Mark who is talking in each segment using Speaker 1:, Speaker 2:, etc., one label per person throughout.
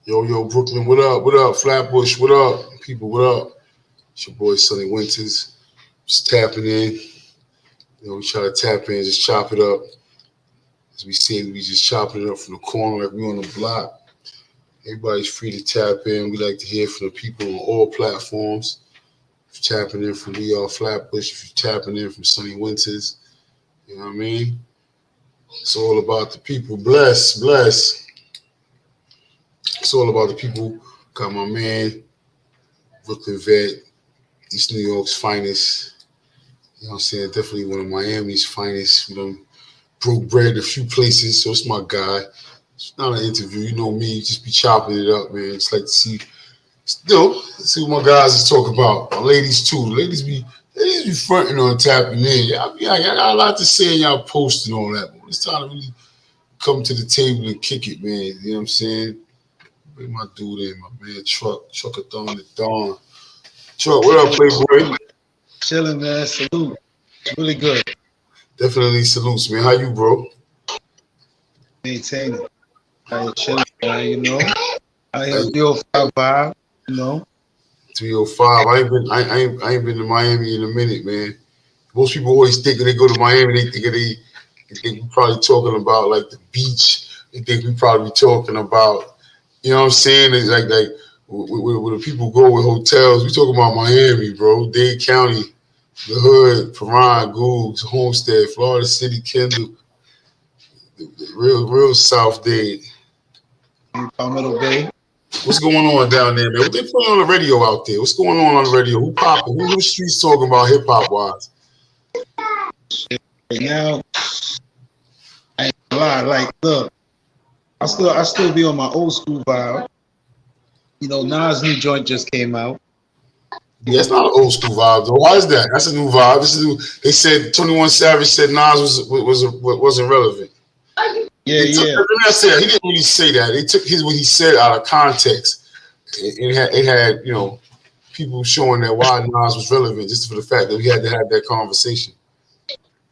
Speaker 1: Yo, Brooklyn, what up? What up? Flatbush, what up? People, what up? It's your boy Sonny Winters. Just tapping in. We try to tap in, just chop it up. As we say, we just chopping it up from the corner like we on the block. Everybody's free to tap in. We like to hear from the people on all platforms. If you're tapping in from We Are Flatbush, if you're tapping in from Sonny Winters, you know what I mean? It's all about the people. Bless. It's all about the people. Got my man, Brooklyn vet, East New York's finest. You know what I'm saying? Definitely one of Miami's finest. We done broke bread in a few places, so it's my guy. It's not an interview. You know me, just be chopping it up, man. Just like to see, let's see what my guys is talking about. My ladies too. Ladies be fronting on tapping in. Y'all got a lot to say and y'all posting all that. But it's time to really come to the table and kick it, man. You know what I'm saying? Bring my dude in, my man, Truckathon the Dawn. Truck, what up, Playboy?
Speaker 2: Chilling, man. Salute. Really good.
Speaker 1: Definitely salutes, man. How you, bro?
Speaker 2: Maintaining. I ain't chilling, man, you know. I ain't 305 vibe, you know.
Speaker 1: 305. I ain't been to Miami in a minute, man. Most people always think when they go to Miami, they think we probably talking about like the beach. They think we probably talking about, you know what I'm saying? It's like where the people go with hotels. We talking about Miami, bro. Dade County, the hood, Piran, Googs, Homestead, Florida City, Kendall, the real South Dade.
Speaker 2: Palmetto Bay.
Speaker 1: What's going on down there, man? What they putting on the radio out there? What's going on the radio? Who popping? Who the streets talking about hip hop wise?
Speaker 2: Right now, I ain't gonna lie. Like, look, I still be on my old school vibe. You know, Nas' new joint just came out.
Speaker 1: Yeah, it's not an old school vibe though. Why is that? That's a new vibe. They said 21 Savage said Nas wasn't relevant.
Speaker 2: Yeah.
Speaker 1: He didn't really say that. They took what he said out of context. It had people showing that why Nas was relevant just for the fact that we had to have that conversation.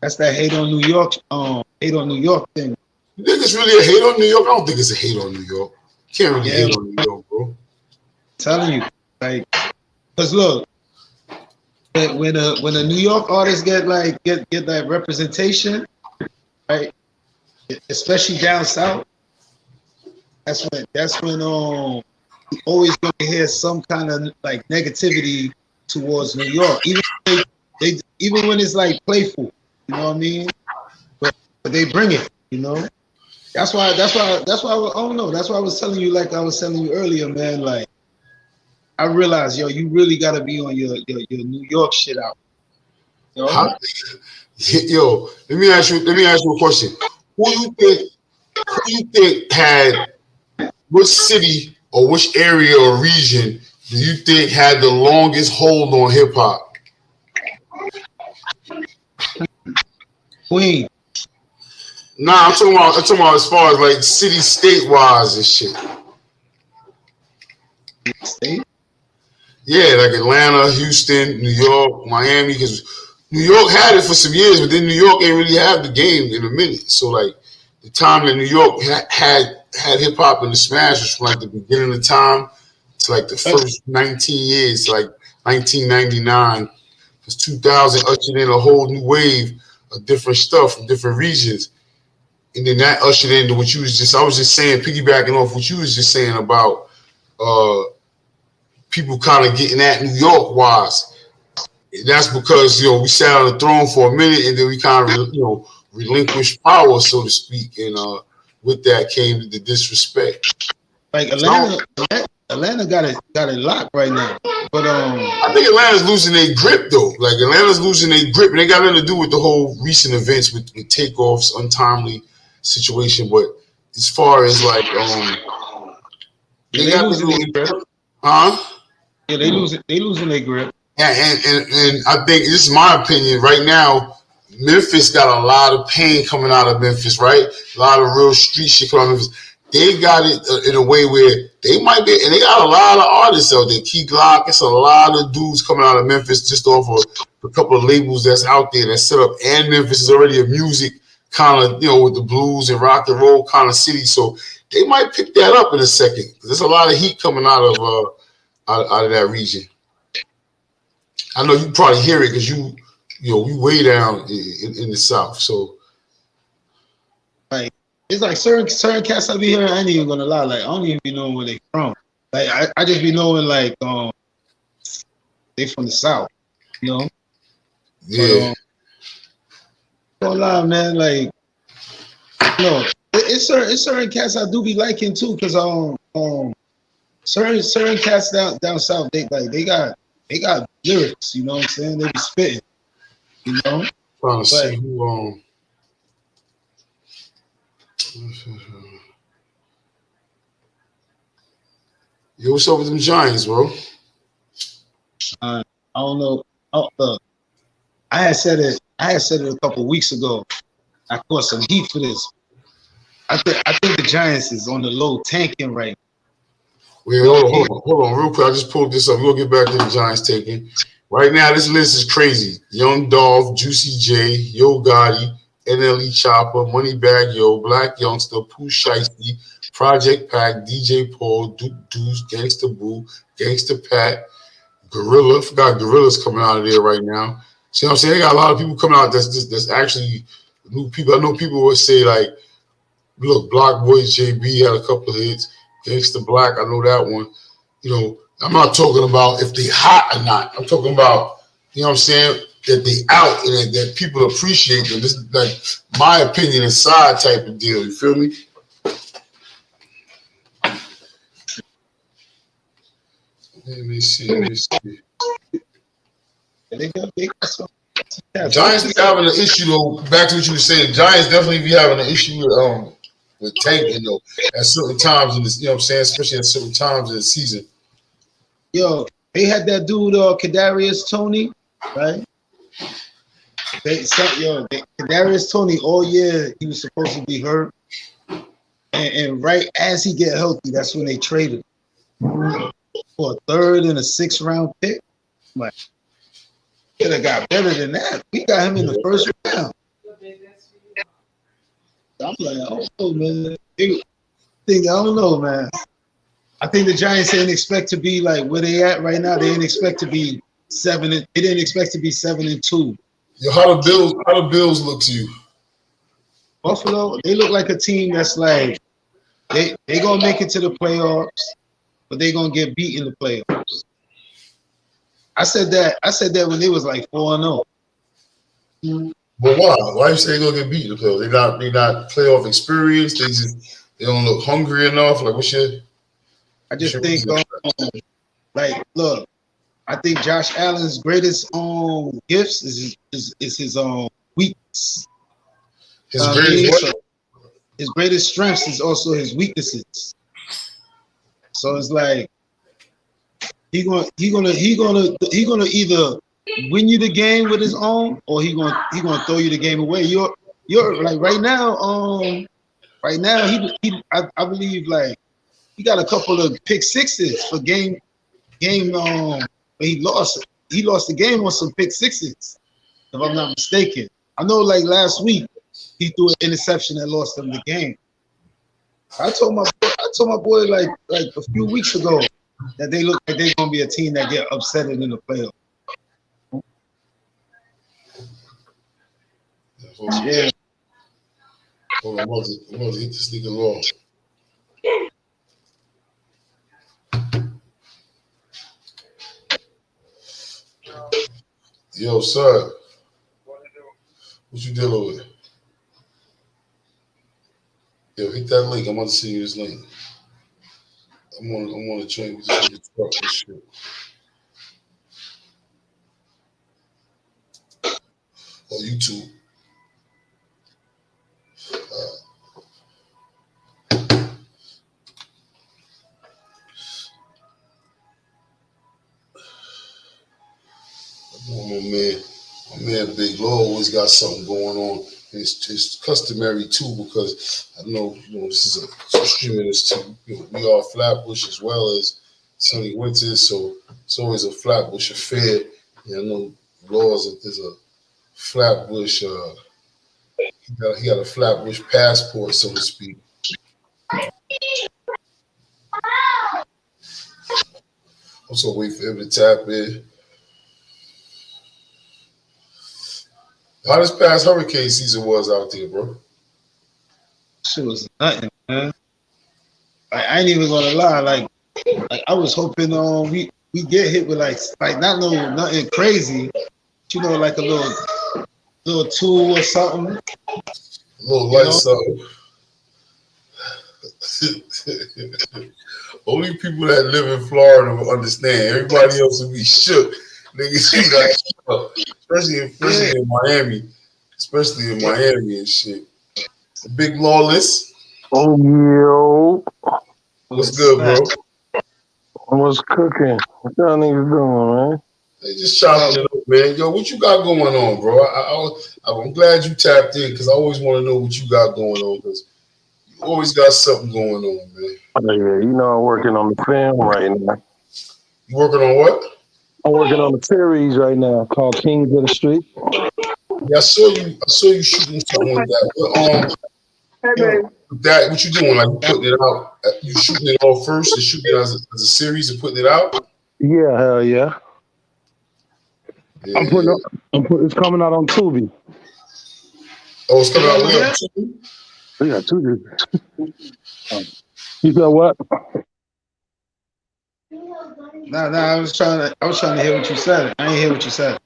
Speaker 2: That's that hate on New York thing.
Speaker 1: You think it's really a hate on New York? I don't think it's a hate on New York. Can't really hate on New York, bro.
Speaker 2: I'm telling you, like, cause look, when a New York artist get that representation, right? Especially down south, that's when you always gonna hear some kind of like negativity towards New York, even when it's like playful, you know what I mean? But they bring it, you know. That's why I don't know. That's why I was telling you, like I was telling you earlier, man. Like I realized, you really gotta be on your New York shit out. Yo,
Speaker 1: let me ask you a question. Who you think had which city or which area or region do you think had the longest hold on hip hop?
Speaker 2: Queen.
Speaker 1: Nah, I'm talking about as far as like city state wise and shit.
Speaker 2: State?
Speaker 1: Yeah, like Atlanta, Houston, New York, Miami, because New York had it for some years, but then New York ain't really have the game in a minute. So like the time that New York had hip hop in the smash was from like the beginning of time to like the first 19 years, like 1999. Because 2000 ushered in a whole new wave of different stuff from different regions. And then that ushered into what you was just, I was just saying, piggybacking off what you was just saying about people kind of getting at New York wise. That's because, we sat on the throne for a minute and then we kind of, relinquished power, so to speak. And with that came the disrespect.
Speaker 2: Like Atlanta got it locked right now. But
Speaker 1: I think Atlanta's losing their grip though. Like Atlanta's losing their grip, and they got nothing to do with the whole recent events with takeoffs, untimely situation. But as far as like
Speaker 2: they got losing their grip.
Speaker 1: Huh?
Speaker 2: Yeah, they losing their grip.
Speaker 1: Yeah, and I think this is my opinion right now. Memphis got a lot of pain coming out of Memphis, right? A lot of real street shit coming out of Memphis. They got it in a way where they might be, and they got a lot of artists out there. Key Glock, it's a lot of dudes coming out of Memphis just off of a couple of labels that's out there that's set up. And Memphis is already a music kind of, with the blues and rock and roll kind of city. So they might pick that up in a second. There's a lot of heat coming out of that region. I know you probably hear it because you way down in the South. So
Speaker 2: like it's like certain cats I be hearing, I ain't even gonna lie, like I don't even be knowing where they from. Like I just be knowing like they from the South,
Speaker 1: Yeah.
Speaker 2: But, don't lie, man. Like it's certain cats I do be liking too, cause certain cats down south they got lyrics. You know what I'm saying? They be spitting.
Speaker 1: Trying to see who Yo, what's up with them Giants, bro?
Speaker 2: I don't know. I had said it a couple of weeks ago. I caught some heat for this. I think the Giants is on the low tanking right now.
Speaker 1: Wait, hold on, real quick. I just pulled this up. We'll get back to the Giants taking. Right now, this list is crazy. Young Dolph, Juicy J, Yo Gotti, NLE Chopper, Moneybag Yo, Black Youngster, Pooh Shiesty, Project Pack, DJ Paul, Duke Deuce, Gangsta Boo, Gangsta Pat, Gorilla. Forgot Gorilla's coming out of there right now. See what I'm saying? They got a lot of people coming out that's actually new people. I know people would say, like, look, Block Boy JB had a couple of hits. Gangsta Black, I know that one. I'm not talking about if they hot or not. I'm talking about, what I'm saying, that they out and that people appreciate them. This is like my opinion inside type of deal. You feel me? Let me see.
Speaker 2: They got some.
Speaker 1: Giants be having an issue though. Back to what you were saying, Giants definitely be having an issue with tanking though at certain times in this. You know what I'm saying, especially at certain times in the season.
Speaker 2: Yo, they had that dude Kadarius Toney, right? Kadarius Toney all year he was supposed to be hurt, and right as he get healthy, that's when they traded him for a 3rd and a 6th round pick. Like, could have got better than that. We got him in the 1st round. I'm like, I don't know, man. I don't know, man. I think the Giants didn't expect to be like where they at right now. They didn't expect to be 7-2.
Speaker 1: Yo, how the Bills look to you?
Speaker 2: Buffalo, they look like a team that's like they gonna make it to the playoffs, but they gonna get beat in the playoffs. I said that when they was like 4-0.
Speaker 1: But why? Why you say they gonna get beat in the playoffs? They not playoff experience. They don't look hungry enough. Like what's your?
Speaker 2: I just think like look, I think Josh Allen's greatest gifts is his weakness. His greatest strengths is also his weaknesses. So it's like he gonna either win you the game with his own, or he gonna throw you the game away. You're like right now I believe like he got a couple of pick sixes for game but he lost the game on some pick sixes, if I'm not mistaken. I know like last week he threw an interception that lost them the game. I told my boy like a few weeks ago that they look like they're gonna be a team that get upset in the playoffs. Yeah.
Speaker 1: Hold on, I'm about to hit this nigga law. Yo, sir. What you dealing with? Yo, hit that link. I'm about to send you this link. I'm on the train with this nigga truck and shit. On YouTube. My man Big Law always got something going on. It's customary too, because I know this is a streaming this too. We are Flatbush as well as Sunny Winters, so it's always a Flatbush affair. I know Law is a Flatbush He got a Flatbush passport, so to speak. Also, wait for him to tap in. How this past hurricane season was out there, bro?
Speaker 2: Shit was nothing, man. I ain't even gonna lie. Like I was hoping we get hit with like not nothing crazy. You know, like a little tool or something.
Speaker 1: A little light something. Only people that live in Florida will understand. Everybody else will be shook. Niggas be like, especially in Miami. Especially in Miami and shit. Big Lawless.
Speaker 3: Oh, yo.
Speaker 1: What's good, bro?
Speaker 3: What's cooking? What y'all niggas doing, man?
Speaker 1: They just chopping it up, man. Yo, what you got going on, bro? I'm glad you tapped in because I always want to know what you got going on because you always got something going on, man.
Speaker 3: Oh, yeah, you know I'm working on the film right now.
Speaker 1: You working on what?
Speaker 3: I'm working on a series right now called Kings of the Street.
Speaker 1: Yeah, I saw you shooting something with that. With that, what you doing? Like you putting it out? You shooting it all first and shooting it as a series and putting it out?
Speaker 3: Yeah, hell yeah.
Speaker 1: Yeah.
Speaker 3: It's coming out on Tubi.
Speaker 1: Oh, it's coming out where?
Speaker 3: Yeah, Tubi. You said what?
Speaker 2: Nah, I was trying to hear what you said. I ain't hear what you said.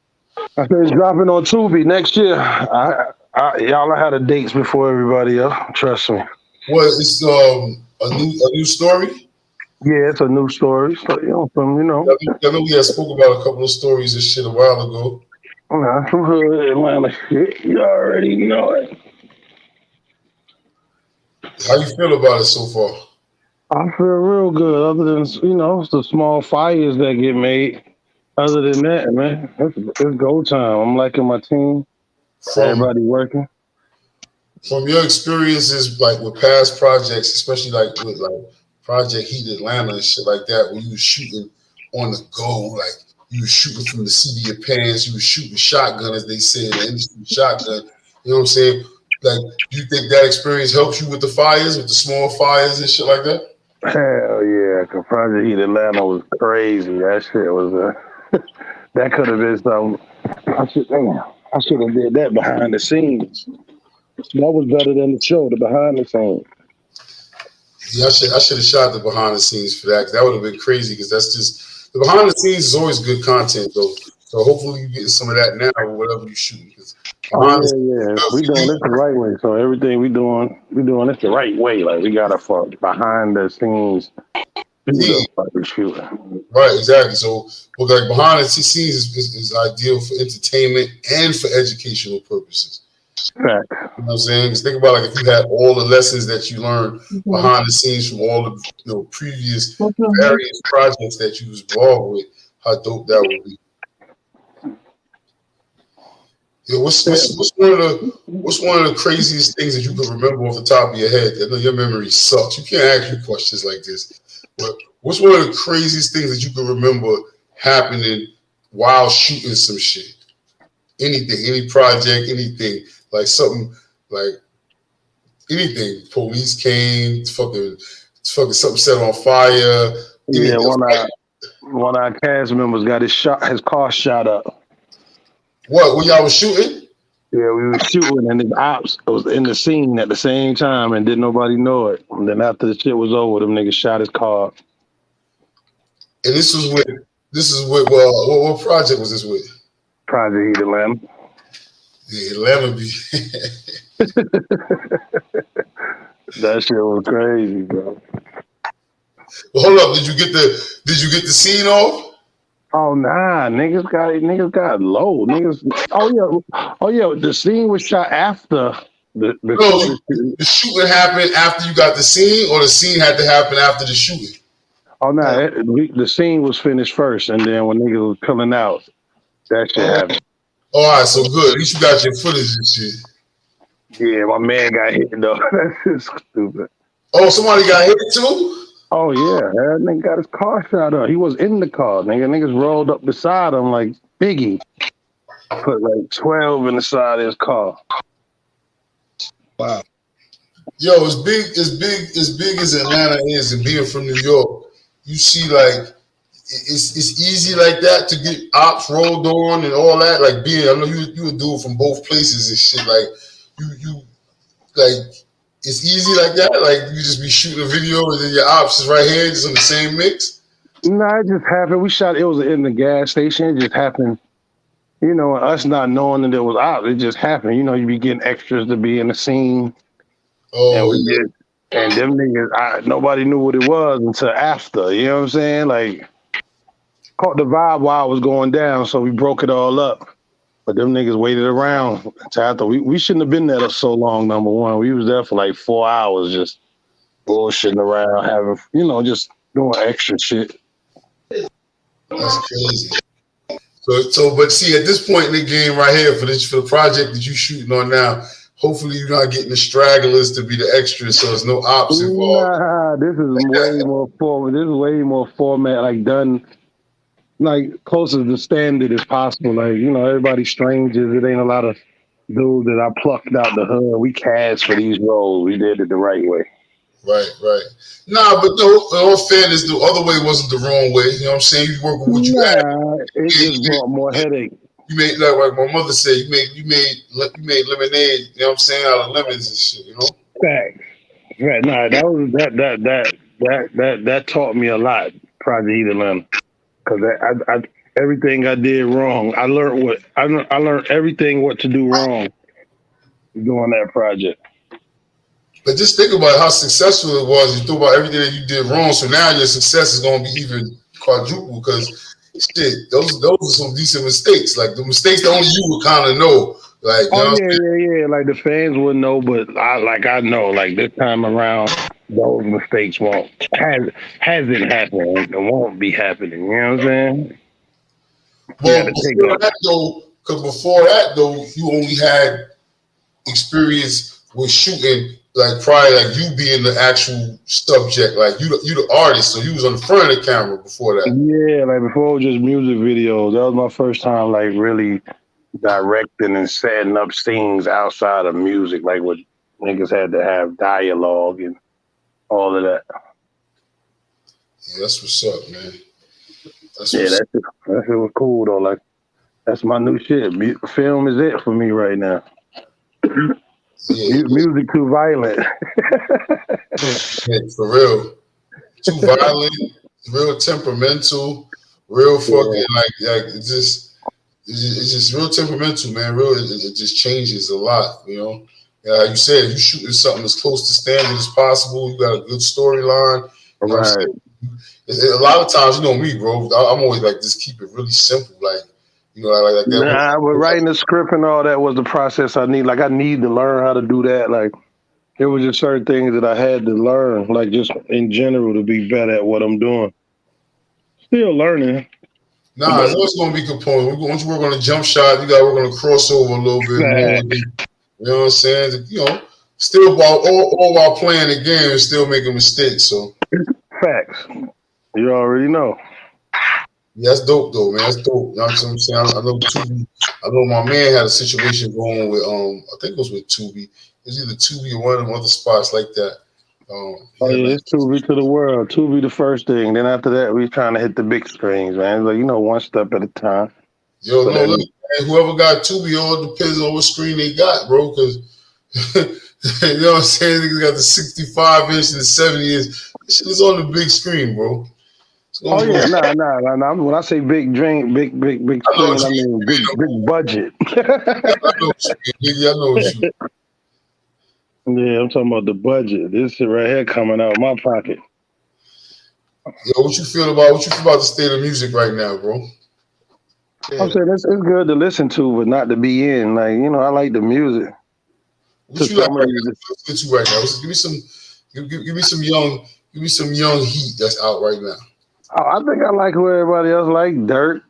Speaker 3: I said it's dropping on Tubi next year. Y'all had the dates before everybody else. Trust me.
Speaker 1: What? It's a new story.
Speaker 3: Yeah, it's a new story. So you know,
Speaker 1: I know we had spoke about a couple of stories and shit a while ago.
Speaker 3: Some hood Atlanta shit. You already know it.
Speaker 1: How you feel about it so far?
Speaker 3: I feel real good. Other than it's the small fires that get made. Other than that, man, it's go time. I'm liking my team. Everybody working.
Speaker 1: From your experiences, like with past projects, especially like with like Project Heat Atlanta and shit like that, when you was shooting on the go, like you was shooting from the seat of your pants, you was shooting shotgun, as they say in the industry, shotgun. You know what I'm saying? Like, do you think that experience helps you with the fires, with the small fires and shit like that?
Speaker 3: Hell yeah, cause Project Heat Atlanta was crazy. That shit was that could have been something. I should have did that behind the scenes. That was better than the show, the behind the scenes.
Speaker 1: Yeah, I should have shot the behind the scenes for that. Cause that would have been crazy. Because that's just the behind the scenes is always good content, though. So hopefully you get some of that now or whatever you shoot.
Speaker 3: Yeah. We doing this the right way. So everything we doing it the right way. Like we got to behind the scenes.
Speaker 1: Right, exactly. So, like behind the scenes is ideal for entertainment and for educational purposes.
Speaker 3: Right.
Speaker 1: You know what I'm saying? Because think about like if you had all the lessons that you learned behind the scenes from all the previous various projects that you was involved with, how dope that would be. Yeah, what's one of the craziest things that you can remember off the top of your head? I know your memory sucks. You can't ask me questions like this. But what's one of the craziest things that you can remember happening while shooting some shit? Anything, any project, anything, like something, like anything. Police came, fucking something set on fire.
Speaker 3: Yeah, one of our cast members got his car shot up.
Speaker 1: What? When y'all was shooting?
Speaker 3: Yeah, we were shooting, and his ops was in the scene at the same time, and didn't nobody know it. And then after the shit was over, them niggas shot his car.
Speaker 1: And this is with what project was this with?
Speaker 3: Project Heat Atlanta.
Speaker 1: Yeah, Atlanta be.
Speaker 3: That shit was crazy, bro.
Speaker 1: Well, hold up, did you get the scene off? Oh
Speaker 3: nah, niggas got low. Oh yeah, the scene was shot after
Speaker 1: the shooting happened after you got the scene, or the scene had to happen after the shooting?
Speaker 3: Oh no, the scene was finished first, and then when niggas was pulling out, that shit happened.
Speaker 1: All right, so good. At least you got your footage and shit.
Speaker 3: Yeah, my man got hit though. That's just stupid.
Speaker 1: Oh, somebody got hit too?
Speaker 3: Oh yeah, that nigga got his car shot up. He was in the car. Niggas rolled up beside him like Biggie. Put like 12 in the side of his car.
Speaker 2: Wow.
Speaker 1: Yo, as big as Atlanta is, and being from New York, you see like it's easy like that to get ops rolled on and all that. Like being, I know you would do it from both places and shit. Like you like it's easy like that. Like you just be shooting a video and then your ops is right here, just on the same mix.
Speaker 3: Nah, it just happened. We shot. It was in the gas station. It just happened. You know, us not knowing that it was out. It just happened. You know, you be getting extras to be in the scene, and
Speaker 1: Oh
Speaker 3: we
Speaker 1: yeah,
Speaker 3: did. And them niggas, nobody knew what it was until after. You know what I'm saying? Like, caught the vibe while it was going down, so we broke it all up. But them niggas waited around until after. We shouldn't have been there so long. Number one, we was there for like 4 hours, just bullshitting around, having just doing extra shit.
Speaker 1: that's crazy. So, but see, at this point in the game right here, for the project that you shooting on now, hopefully you're not getting the stragglers to be the extras, so there's no ops involved.
Speaker 3: Nah, this is way more formal. This is way more format, like done, like close as the standard as possible. Like everybody's strangers. It ain't a lot of dudes that I plucked out the hood. We cast for these roles. We did it the right way.
Speaker 1: Right. Nah, but no, in all fairness, the other way wasn't the wrong way. You know what I'm saying? You work with what you had.
Speaker 3: Nah, it just brought more headache.
Speaker 1: You made like my mother said. You made lemonade. You know what I'm saying? Out of lemons and shit. You know.
Speaker 3: Facts. Right. Nah, that taught me a lot. Project Atlanta, because I everything I did wrong. I learned everything what to do wrong doing that project.
Speaker 1: But just think about how successful it was. You thought about everything that you did wrong, so now your success is going to be even quadruple. Because shit, those are some decent mistakes. Like the mistakes that only you would kind of know. Like, you know
Speaker 3: yeah. Like the fans wouldn't know, but I know. Like this time around, those mistakes hasn't happened and won't be happening. You know what I'm saying?
Speaker 1: Well, before that though, you only had experience with shooting. Like prior, like you being the actual subject, like you the artist, so you was on the front of the camera before that.
Speaker 3: Yeah, like before it was just music videos. That was my first time, like really directing and setting up scenes outside of music, like what niggas had to have dialogue and all of that.
Speaker 1: Yeah, that's what's up, man.
Speaker 3: That shit was cool though. Like that's my new shit. Film is it for me right now. Music too violent.
Speaker 1: For real. Too violent, real temperamental, real fucking like it's just real temperamental, man. Real it just changes a lot, you know. Like you said, you shooting something as close to standard as possible. You got a good storyline.
Speaker 3: Right.
Speaker 1: A lot of times, you know me, bro. I'm always like, just keep it really simple, like. You know, like that.
Speaker 3: Nah, but writing the script and all that was the process I need. Like I need to learn how to do that. Like it was just certain things that I had to learn, like just in general to be better at what I'm doing. Still learning.
Speaker 1: Nah, it's always gonna be components. Once you work on a jump shot, you gotta work on a crossover a little bit more. You know what I'm saying? You know, still all while playing the game and still making mistakes. So
Speaker 3: facts. You already know.
Speaker 1: Yeah, that's dope though, man. That's dope. You know what I'm saying? I know Tubi. I know my man had a situation going with I think it was with Tubi. It was either Tubi or one of them other spots like that.
Speaker 3: It's Tubi to the world. Tubi the first thing. Then after that, we trying to hit the big screens, man. It's like one step at a time.
Speaker 1: Yo, so look, man, whoever got Tubi, all depends on what screen they got, bro. Because you know what I'm saying? Niggas got the 65 inch and the 70 inch. This shit is on the big screen, bro.
Speaker 3: Oh yeah, nah. When I say big screen, I mean big budget.
Speaker 1: I know what you.
Speaker 3: Yeah, I'm talking about the budget. This shit right here coming out of my pocket.
Speaker 1: Yo, what you feel about the state of music right now, bro?
Speaker 3: Yeah. I'm saying it's good to listen to, but not to be in. Like I like the music.
Speaker 1: What you like listening to right now? Give me some young heat that's out right now.
Speaker 3: Oh, I think I like who everybody else like. Dirt,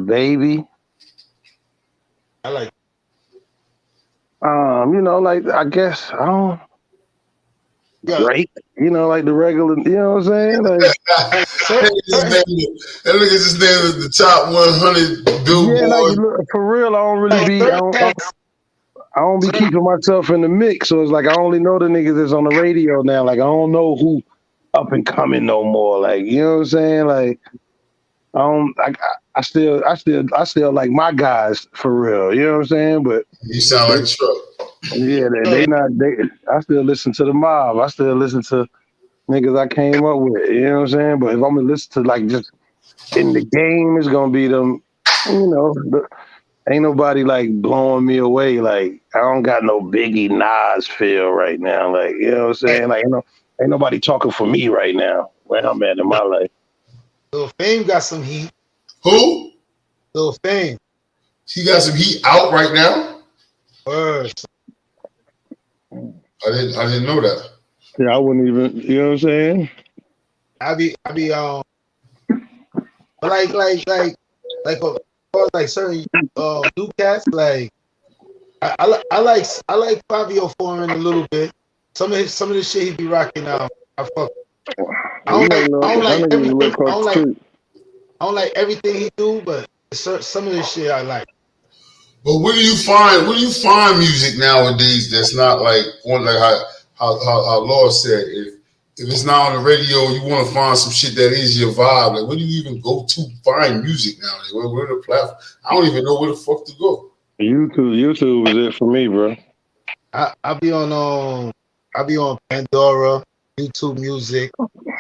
Speaker 3: Baby.
Speaker 2: I like.
Speaker 3: Like I guess I don't. Drake, like the regular. You know what I'm saying? Like,
Speaker 1: that nigga just named the top 100 Billboard.
Speaker 3: Yeah, like, for real. I don't really be. I don't be keeping myself in the mix, so it's like I only know the niggas that's on the radio now. Like I don't know who up and coming no more. Like you know what I'm saying? Like I don't. I still like my guys for real. You know what I'm saying? But
Speaker 1: You sound like Truck.
Speaker 3: yeah, they not. I still listen to the mob. I still listen to niggas I came up with. You know what I'm saying? But if I'm gonna listen to like just in the game, it's gonna be them. You know, ain't nobody like blowing me away. Like I don't got no Biggie Nas feel right now. Like you know what I'm saying? Like ain't nobody talking for me right now. Where I'm at in my life.
Speaker 2: Lil Fame got some heat.
Speaker 1: Who?
Speaker 2: Lil Fame.
Speaker 1: He got some heat out right now.
Speaker 2: Word.
Speaker 1: I didn't know that.
Speaker 3: Yeah, I wouldn't even. You know what I'm saying?
Speaker 2: I be like certain new cats like I like Fabio Foreign a little bit. Some of the shit he be rocking out. I fuck. I don't like everything. I don't like everything he do, but some of this shit I like.
Speaker 1: But where do you find music nowadays that's not like on like how Law said, if it's not on the radio, you want to find some shit that is your vibe. Like where do you even go to find music nowadays? Where the platform? I don't even know where the fuck to go.
Speaker 3: YouTube is it for me, bro.
Speaker 2: I be on Pandora, YouTube Music.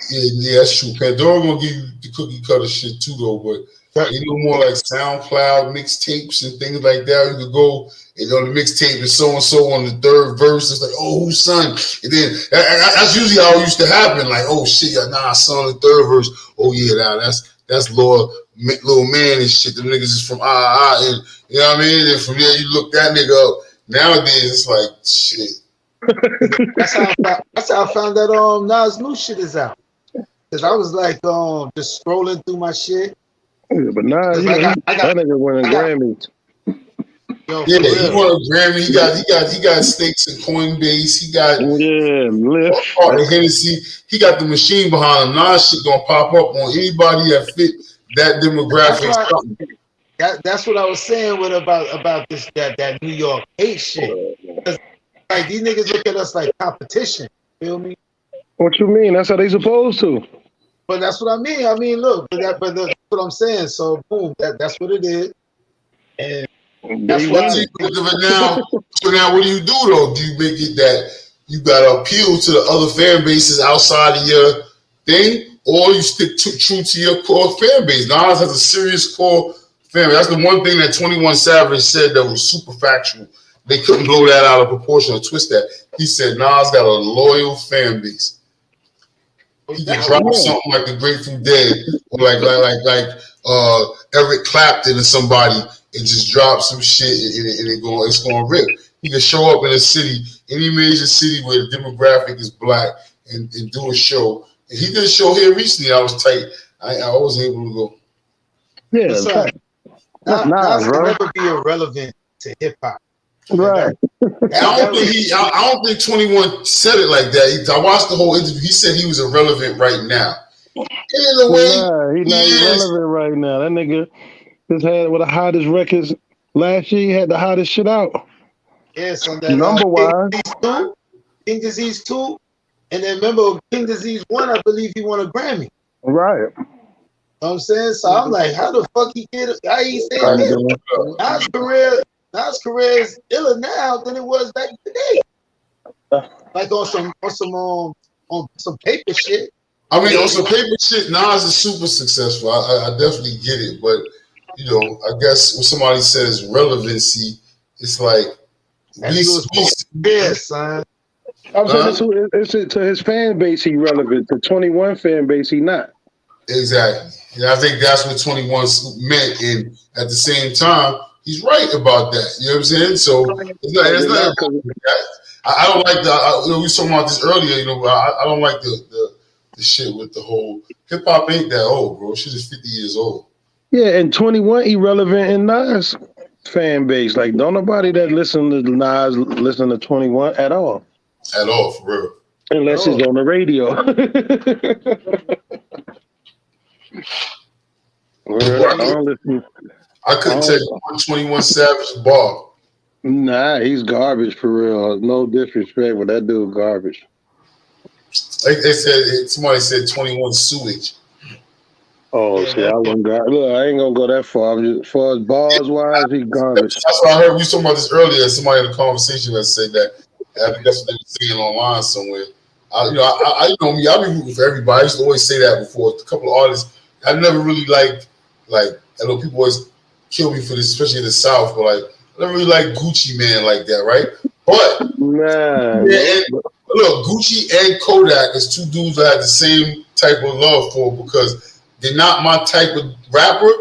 Speaker 1: Yeah, that's true. Pandora gonna give you the cookie cutter shit too, though. But you know more like SoundCloud mixtapes and things like that. You could go and on the mixtape is so and so on the third verse. It's like, oh, whose son? And then that's usually how it used to happen. Like, oh shit, nah, son on the third verse. Oh yeah, nah, that's Lil Man and shit. The niggas is from and you know what I mean. And from there you look that nigga up. Nowadays it's like shit.
Speaker 2: That's how I found that Nas new shit is out. Cause I was like just scrolling through my shit.
Speaker 3: Yeah, but nah, that nigga winning Grammys.
Speaker 2: Yo,
Speaker 1: yeah, he won a Grammy. He got stakes in Coinbase. He got
Speaker 3: Lyft.
Speaker 1: And Hennessy. He got the machine behind him. Now shit gonna pop up on anybody that fit that demographic.
Speaker 2: That's what I was saying with about this that New York hate shit. Like these niggas look at us like competition. Feel me?
Speaker 3: What you mean? That's how they supposed to.
Speaker 2: But that's what I mean. I mean, look, that's what I'm saying. So boom, that's what it is. And that's what
Speaker 1: now. So now, what do you do though? Do you make it that you got to appeal to the other fan bases outside of your thing, or you stick true to your core fan base? Nas has a serious core fan base. That's the one thing that 21 Savage said that was super factual. They couldn't blow that out of proportion or twist that. He said Nas got a loyal fan base. He can drop something like the Grateful Dead or like Eric Clapton or somebody and just drop some shit and it's going to rip. He can show up in a city, any major city where the demographic is black and do a show. And he did a show here recently. I was tight. I was able to go.
Speaker 3: Yeah,
Speaker 2: Nas can never be irrelevant to hip hop.
Speaker 3: Right.
Speaker 1: I don't think 21 said it like that. I watched the whole interview. He said he was irrelevant right now. In a way,
Speaker 3: he's not irrelevant right now. That nigga just had one of the hottest records last year. He had the hottest shit out.
Speaker 2: Yes, on that
Speaker 3: number wise.
Speaker 2: King Disease 2. And then remember King Disease 1, I believe he won a Grammy.
Speaker 3: Right.
Speaker 2: You know what I'm saying? So I'm like, how the fuck he get it? How he say that? Nas' career is iller now than it was back in the day. Like on some paper shit.
Speaker 1: I mean, on some paper shit, Nas is super successful. I definitely get it, but you know, I guess when somebody says relevancy, it's like
Speaker 2: son.
Speaker 3: I'm saying it's to his fan base he relevant. To 21 fan base he not. Exactly.
Speaker 1: And I think that's what 21 meant. And at the same time, he's right about that. You know what I'm saying? So it's not I don't like the. We were talking about this earlier. You know, I don't like the shit with the whole hip hop ain't that old, bro. Shit is 50 years old.
Speaker 3: Yeah, and 21 irrelevant in Nas fan base. Like, don't nobody that listen to Nas listen to 21 at all.
Speaker 1: At all, for real.
Speaker 3: Unless it's on the radio.
Speaker 1: I couldn't take 21 Savage bar.
Speaker 3: Nah, he's garbage for real. No disrespect, but that dude garbage.
Speaker 1: Like they said, somebody said 21 sewage.
Speaker 3: Oh,
Speaker 2: Yeah,
Speaker 3: see, I wouldn't go. Look, I ain't gonna go that far. I'm just, as far as bars wise, he garbage.
Speaker 1: That's what I heard. We were talking about this earlier. Somebody in the conversation that said that. I think that's what they were saying online somewhere. You know me. I be rooting for everybody. I used to always say that before. A couple of artists I never really liked. Like I know people always kill me for this, especially in the South. But like I never really liked Gucci Man like that, right? But
Speaker 3: Nah,
Speaker 1: yeah, look, Gucci and Kodak is two dudes I had the same type of love for because they're not my type of rapper,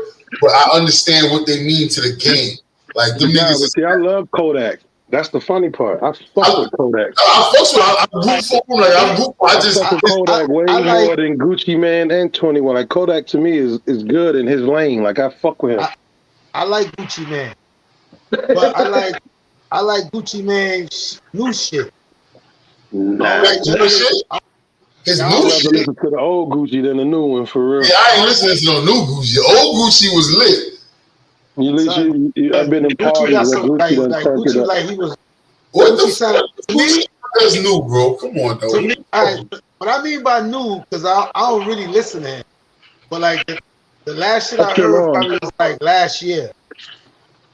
Speaker 1: but I understand what they mean to the game. Like them
Speaker 3: nah,
Speaker 1: niggas.
Speaker 3: but see, I love Kodak. That's the funny part. I fuck with Kodak.
Speaker 1: I fuck with. I root for him. Like I root. I just.
Speaker 3: fuck with Kodak way more than Gucci Man and 21. Like Kodak to me is good in his lane. Like I fuck with him.
Speaker 2: I like Gucci Man, but I like Gucci Man's new shit.
Speaker 3: Nah,
Speaker 1: Like new shit. His new shit.
Speaker 3: Listen to the old Gucci than the new one for real.
Speaker 1: Yeah, I ain't listening to no new Gucci. Old Gucci was lit.
Speaker 3: I've been in parties where Gucci done turned it up.
Speaker 2: Like he was.
Speaker 1: What the fuck? That's new, bro. Come on, though.
Speaker 2: To me, what I mean by new, because I don't really listen to him, but like the last shit I heard probably was like last year.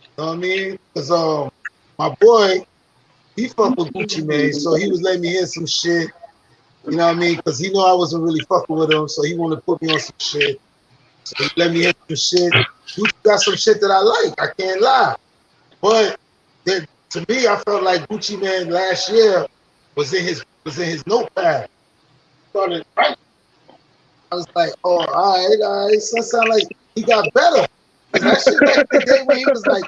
Speaker 2: You know what I mean? Because my boy, he fucked with Gucci Man, so he was letting me hear some shit. You know what I mean? Because he know I wasn't really fucking with him, so he wanted to put me on some shit. So he let me hear some shit. Gucci got some shit that I like. I can't lie. But to me, I felt like Gucci Man last year was in his notepad. Started right. I was like, oh, all right. So it sound like he got better. That shit back in the day when he was like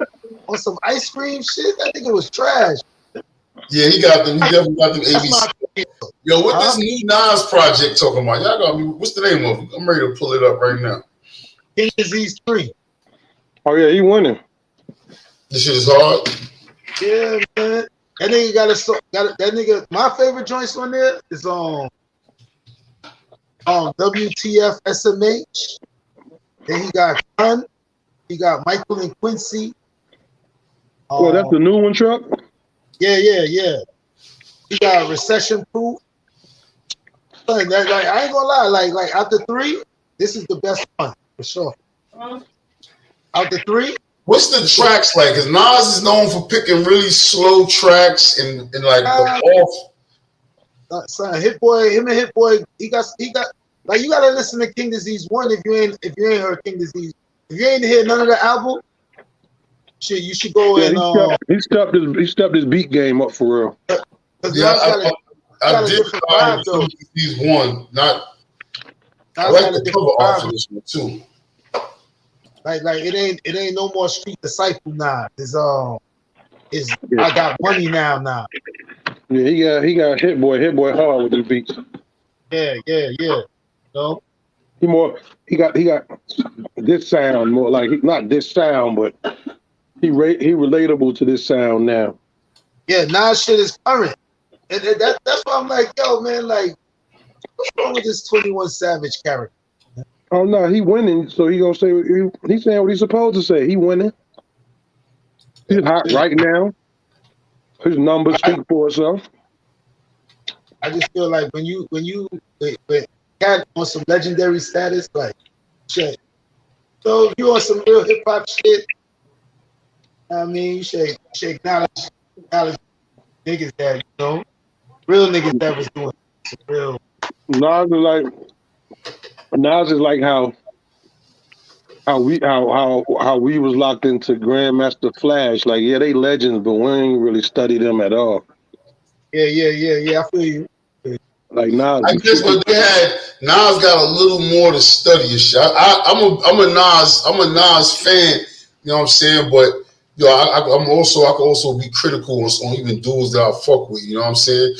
Speaker 2: on some ice cream shit, I think it was trash.
Speaker 1: Yeah, he got them. He definitely got them ABC. Yo, what this new Nas project talking about? Y'all got me. What's the name of it? I'm ready to pull it up right now.
Speaker 2: King Disease 3.
Speaker 3: Oh yeah, he winning.
Speaker 1: This shit is hard.
Speaker 2: Yeah, man. That nigga that nigga. My favorite joints on there is WTF SMH. Then he got Gun. He got Michael and Quincy.
Speaker 3: Oh, that's the new one, Truck?
Speaker 2: Yeah. He got Recession Proof. Like, I ain't gonna lie, like after 3, this is the best one for sure. After 3.
Speaker 1: What's the tracks like? Because Nas is known for picking really slow tracks and like the off.
Speaker 2: Son, Hit Boy, him and Hit Boy, he got like you gotta listen to King Disease 1 if you ain't heard King Disease. If you ain't heard none of the album, shit, you should go and
Speaker 3: he stepped his beat game up for real.
Speaker 1: Yeah, I did King Disease 1. I like the cover art for this one too.
Speaker 2: Like it ain't no more Street Disciple now. It's I got money now.
Speaker 3: Yeah, he got Hit Boy hard with the beats.
Speaker 2: Yeah. No.
Speaker 3: He got this sound more like not this sound, but he relatable to this sound now.
Speaker 2: Yeah, Nas shit is current, and that's why I'm like, yo, man, like, what's wrong with this 21 Savage character?
Speaker 3: Oh no, he winning, so he gonna say he's saying what he's supposed to say. He winning. He's hot right now. His numbers speak for itself.
Speaker 2: I just feel like when you got on some legendary status, like shit. So if you on some real hip hop shit, I mean, you should acknowledge niggas that, you know, real niggas that was doing real.
Speaker 3: Nas is like how we was locked into Grandmaster Flash. Like, yeah, they legends, but we ain't really study them at all.
Speaker 2: Yeah. I feel you.
Speaker 3: Like Nas,
Speaker 1: I guess what they had, Nas got a little more to study and shit. I'm a Nas fan. You know what I'm saying? But yo, I can also be critical on even dudes that I fuck with. You know what I'm saying?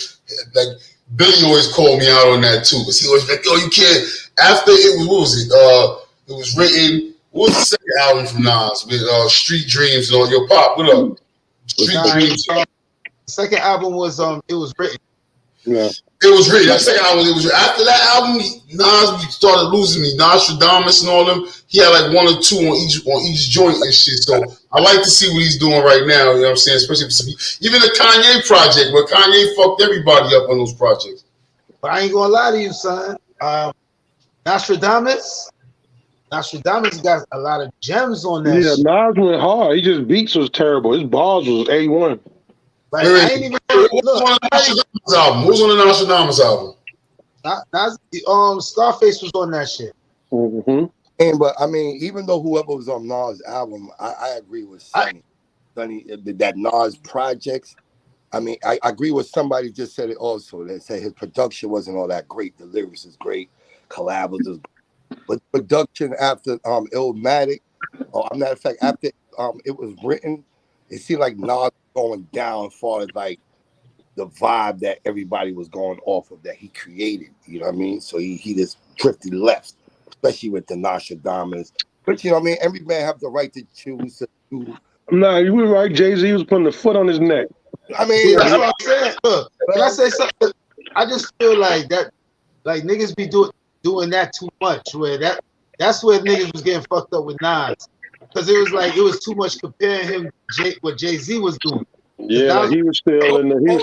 Speaker 1: Like Billy always called me out on that too, because he always like, yo, you can't. After it was, what was it? It was written. What was the second album from Nas with Street Dreams and all your pop? What up? Street Dreams.
Speaker 2: The second album was it was written.
Speaker 3: Yeah.
Speaker 1: It was written. That second album. It was after that album. Nas started losing me. Nostradamus and all them. He had like 1 or 2 on each joint and shit. So I like to see what he's doing right now. You know what I'm saying? Especially even the Kanye project, where Kanye fucked everybody up on those projects.
Speaker 2: But I ain't gonna lie to you, son. Nostradamus got a lot of gems on that
Speaker 4: Yeah,
Speaker 2: shit.
Speaker 4: Nas went hard. He just beats was terrible. His bars was A1.
Speaker 2: Like, I ain't even
Speaker 1: What was on the Nostradamus album? What was on the Nostradamus album?
Speaker 2: Scarface was on that shit.
Speaker 4: Mm-hmm.
Speaker 5: But I mean, even though whoever was on Nas' album, I agree with Sonny. That Nas projects. I mean, I agree with somebody just said it also. They said his production wasn't all that great. The lyrics is great, collabs is great. But production after Illmatic, or matter of fact, after it was written, it seemed like Nas was going down as far as like the vibe that everybody was going off of that he created. You know what I mean? So he just drifted left, especially with the Nostradamus. But you know what I mean? Every man have the right to choose to do.
Speaker 4: Nah, you were right. Jay-Z was putting the foot on his neck.
Speaker 2: I mean, that's what I'm saying. Look, can I say something? I just feel like that, like niggas be doing that too much. Where that's where niggas was getting fucked up with Nas, because it was too much comparing him to what Jay-Z was doing.
Speaker 4: Yeah, he was still in the old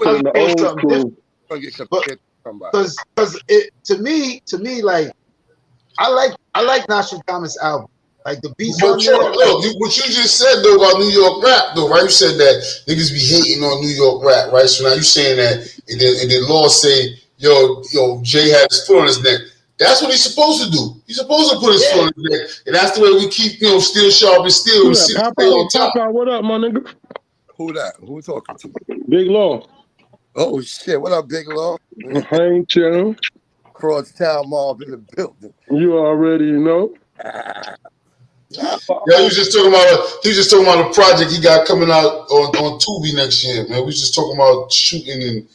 Speaker 4: school.
Speaker 2: Because to me, like I like Nostradamus album. Like the beats on there.
Speaker 1: Look, what you just said though about New York rap though, right? You said that niggas be hating on New York rap, right? So now you saying that, and then Law say, yo, Jay had his foot on his neck. That's what he's supposed to do. He's supposed to put his foot on his neck, and that's the way we keep, steel sharp and steel.
Speaker 4: Pop, what up, my nigga?
Speaker 5: Who that? Who talking to?
Speaker 4: Big Law.
Speaker 5: Oh shit! What up, Big Law?
Speaker 4: Ain't you?
Speaker 5: Crosstown Mob in the building.
Speaker 4: You already know.
Speaker 1: Yeah, he was just talking about a project he got coming out on Tubi next year, man. We was just talking about shooting, and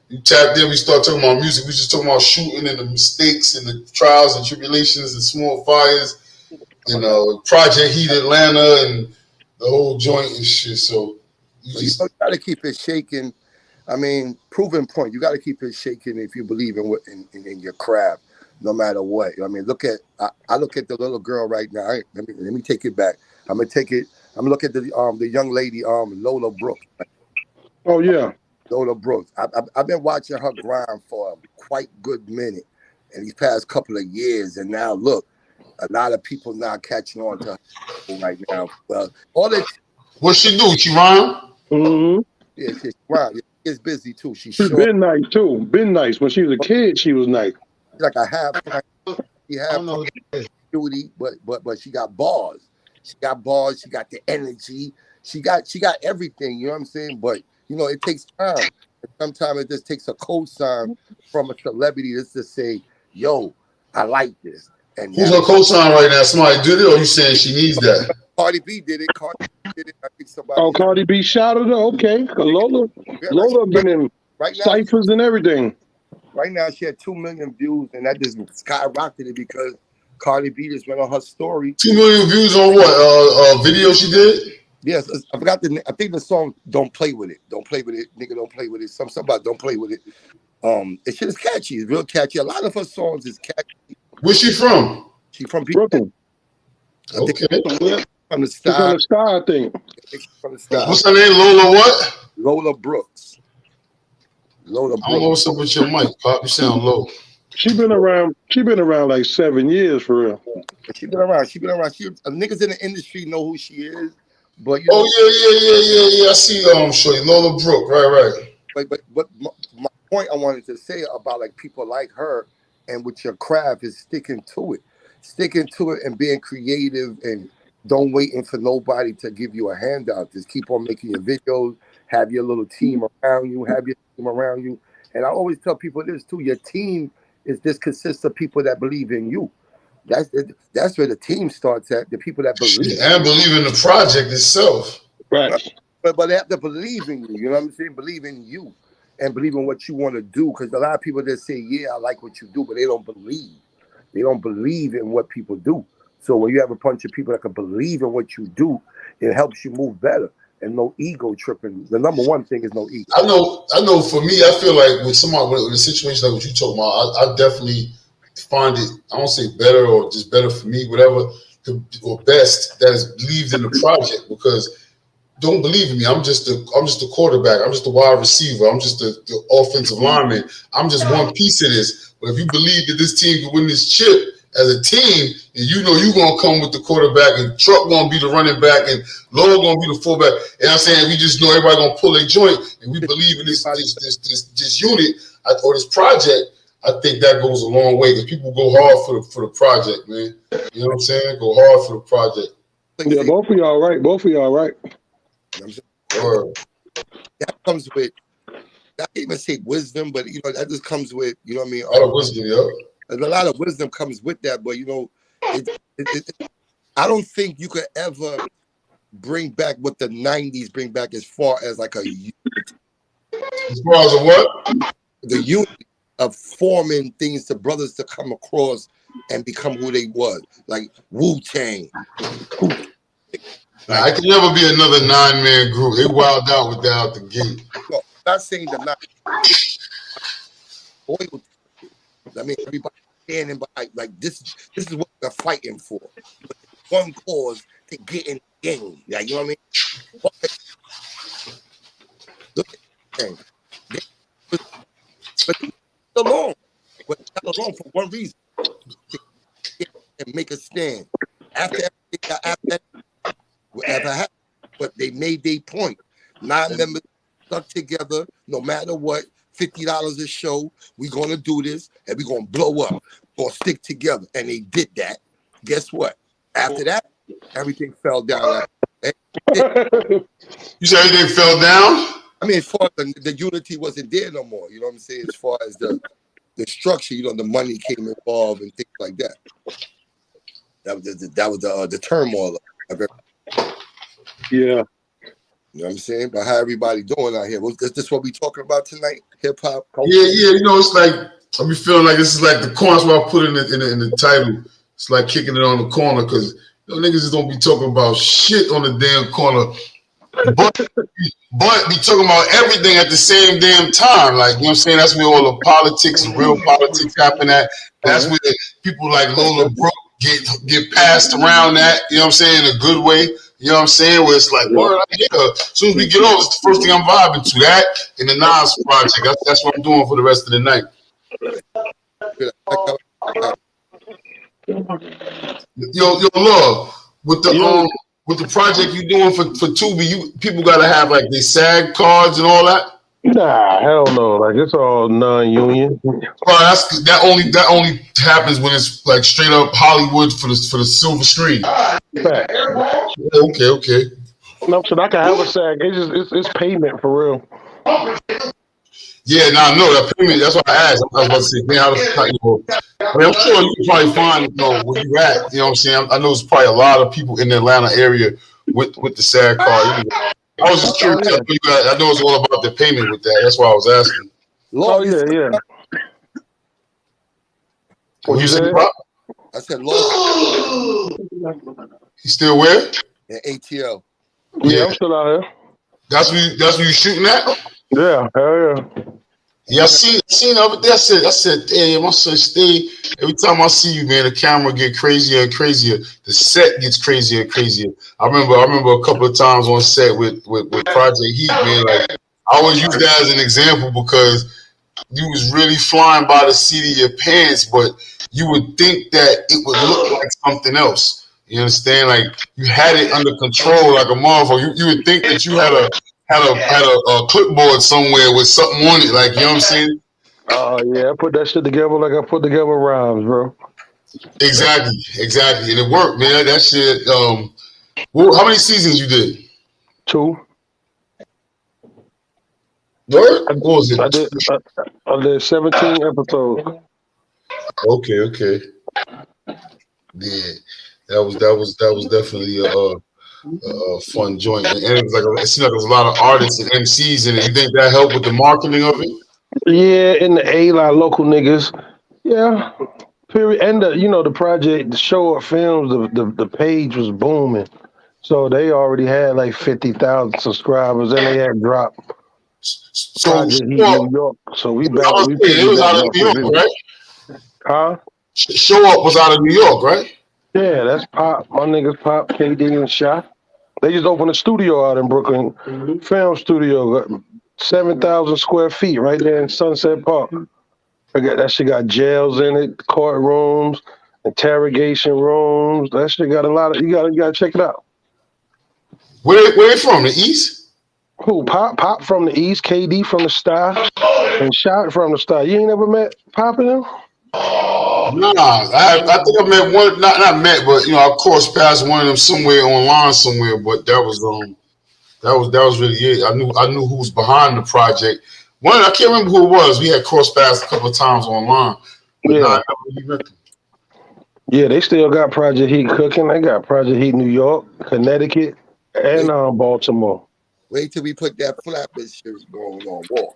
Speaker 1: you tapped in. We start talking about music. We just talking about shooting and the mistakes and the trials and tribulations and small fires, and Project Heat Atlanta and the whole joint and shit. So
Speaker 5: you got to keep it shaking. I mean, proven point. You got to keep it shaking if you believe in your craft, no matter what. I mean, I look at the little girl right now. Let me take it back. I'm gonna look at the young lady, Lola Brooks.
Speaker 4: Oh yeah,
Speaker 5: Lola Brooks. I've been watching her grind for a quite good minute, in these past couple of years, and now look, a lot of people now catching on to her right now. Well,
Speaker 1: what she do? She rhyme?
Speaker 4: Mm-hmm.
Speaker 5: Yeah, she rhyme. She's busy too.
Speaker 4: She's been nice too. Been nice. When she was a kid, she was nice.
Speaker 5: Like a half. She had beauty, but she got bars. She got bars. She got the energy. She got everything. You know what I'm saying? But it takes time. Sometimes it just takes a cosign from a celebrity just to say, "Yo, I like this." And
Speaker 1: who's her cosign right now? Somebody did it, or you saying she needs that?
Speaker 5: Cardi B did it. I think somebody.
Speaker 4: Oh, Cardi B shouted her. Okay, Lola been in ciphers and everything.
Speaker 5: Right now, she had 2 million views, and that just skyrocketed because Cardi B just went on her story.
Speaker 1: 2 million views on what? Video she did?
Speaker 5: Yes, I forgot I think the song "Don't Play With It." Don't play with it, nigga. Don't play with it. Something about "Don't Play With It." It shit is catchy. It's real catchy. A lot of her songs is catchy.
Speaker 1: Where's she from?
Speaker 5: She from
Speaker 4: Brooklyn.
Speaker 1: Okay.
Speaker 5: From the Sky.
Speaker 4: I think.
Speaker 5: From the Sky.
Speaker 1: What's her name? Lola what?
Speaker 5: Lola Brooks. Lola Brooks.
Speaker 1: I don't know what's up with your mic, Pop. You sound low.
Speaker 4: She been around like 7 years for real.
Speaker 5: She been around. Niggas in the industry know who she is. But
Speaker 1: yeah. I see Shorty Lola Brooke. Right.
Speaker 5: But my point I wanted to say about like people like her and with your craft is sticking to it and being creative and don't waiting for nobody to give you a handout. Just keep on making your videos, have your little team around you, And I always tell people this too: your team consists of people that believe in you. That's where the team starts at. The people that believe
Speaker 1: and believe in the project itself.
Speaker 4: Right.
Speaker 5: But they have to believe in you. You know what I'm saying? Believe in you and believe in what you want to do. Because a lot of people just say, "Yeah, I like what you do," but they don't believe. They don't believe in what people do. So when you have a bunch of people that can believe in what you do, it helps you move better. And no ego tripping. The number one thing is no ego.
Speaker 1: I know. For me, I feel like with a situation like what you talking about, I definitely find it. I don't say better or just better for me, whatever, or best that is believed in the project, because don't believe in me. I'm just the quarterback. I'm just the wide receiver. I'm just the offensive lineman. I'm just one piece of this. But if you believe that this team can win this chip as a team, and you know you're gonna come with the quarterback, and Truck gonna be the running back, and Lowe gonna be the fullback. And I'm saying we just know everybody gonna pull a joint, and we believe in this unit or this project. I think that goes a long way because people go hard for the project, man. You know what I'm saying? Go hard for the project.
Speaker 4: Yeah, both of y'all right. Both of y'all right.
Speaker 5: That comes with, I can't even say wisdom, but you know that just comes with, you know what I mean.
Speaker 1: A lot of wisdom, yeah.
Speaker 5: A lot of wisdom comes with that, but you know, I don't think you could ever bring back what the '90s bring back as far as like a unity.
Speaker 1: As far as a what?
Speaker 5: The unity of forming things to brothers to come across and become who they was, like Wu-Tang.
Speaker 1: I can never be another 9-man group. They wild out with that out the gate.
Speaker 5: No, I'm not saying they're not loyal. I mean, everybody standing by like this is what they're fighting for. One cause to get in the game. Like, you know what I mean? Look at the thing. But alone. But not alone for one reason. And make a stand. After whatever happened. But they made their point. 9 members stuck together, no matter what. $50 a show. We're gonna do this and we're gonna blow up. We're gonna stick together. And they did that. Guess what? After that, everything fell down.
Speaker 1: You said everything fell down?
Speaker 5: I mean, as far as the unity wasn't there no more. You know what I'm saying? As far as the structure, you know, the money came involved and things like that. That was the turmoil of everything.
Speaker 4: Yeah.
Speaker 5: You know what I'm saying? But how everybody doing out here? Is this what we talking about tonight? Hip hop culture?
Speaker 1: Yeah. You know, it's like I be feeling like this is like the corner. That's what I put in the title. It's like kicking it on the corner because you know, niggas just don't be talking about shit on the damn corner, but be talking about everything at the same damn time. Like, you know what I'm saying? That's where all the politics, real politics happen at. That's where people like Lola Brooke get passed around that, you know what I'm saying, in a good way. You know what I'm saying? Where it's like, word, as soon as we get over, it's the first thing I'm vibing to. That and the Nas project. That's what I'm doing for the rest of the night. Yo, love, with the project you doing for Tubi, people gotta have like they SAG cards and all that.
Speaker 4: Nah, hell no. Like it's all non-union.
Speaker 1: Well, that only happens when it's like straight up Hollywood for the silver screen. Okay.
Speaker 4: No, so I can have a SAG. It's payment for real.
Speaker 1: Yeah, no, that payment. That's what I asked. I was about to say, man, how the I mean, I'm sure you can probably find where you at. You know what I'm saying? I know there's probably a lot of people in the Atlanta area with the SAG card. I was just curious. I know it's all about the payment with that. That's why I was asking.
Speaker 4: Oh yeah.
Speaker 1: What you said, Pop?
Speaker 5: I said, Lord.
Speaker 1: He still where?
Speaker 5: In ATL.
Speaker 4: Yeah, I'm still out here.
Speaker 1: That's where you shooting at?
Speaker 4: Yeah, hell yeah.
Speaker 1: Yeah, I seen the other day. I said, damn, my son stay. Every time I see you, man, the camera get crazier and crazier. The set gets crazier and crazier. I remember a couple of times on set with Project Heat, man. Like I always use that as an example because you was really flying by the seat of your pants, but you would think that it would look like something else. You understand? Like you had it under control, like a motherfucker. You would think that you had a clipboard somewhere with something on it, like, you know what I'm saying?
Speaker 4: Oh yeah, I put that shit together like I put together rhymes, bro.
Speaker 1: Exactly, and it worked, man. That shit. How many seasons you did?
Speaker 4: 2.
Speaker 1: What was it?
Speaker 4: I did 17 episodes.
Speaker 1: Okay. Yeah, that was definitely a fun joint, and it was it seemed like there was a lot of artists and MCs in it. You think that helped with the marketing of it?
Speaker 4: Yeah, in the A, lot of local niggas. Yeah, period. And the project, the show of films, the page was booming, so they already had like 50,000 subscribers, and they had dropped.
Speaker 1: So
Speaker 4: New York. So we
Speaker 1: it was out of New York, right?
Speaker 4: Huh?
Speaker 1: Show Up was out of New York, right?
Speaker 4: Yeah, that's Pop. My niggas Pop, KD, and Shot. They just opened a studio out in Brooklyn, film studio, 7,000 square feet right there in Sunset Park. That shit got jails in it, courtrooms, interrogation rooms. That shit got a lot of. You gotta check it out.
Speaker 1: Where they from? The East?
Speaker 4: Who? Pop from the East, KD from the Star, and Shot from the Star. You ain't never met Pop and them?
Speaker 1: Nah, I think I met one. Not met, but I crossed past one of them somewhere online somewhere. But that was really it. I knew who was behind the project. I can't remember who it was. We had crossed paths a couple of times online, but
Speaker 4: Yeah.
Speaker 1: I never really met them.
Speaker 4: Yeah, they still got Project Heat cooking. They got Project Heat New York, Connecticut, and Baltimore.
Speaker 5: Wait till we put that flatbed shit going on Wall.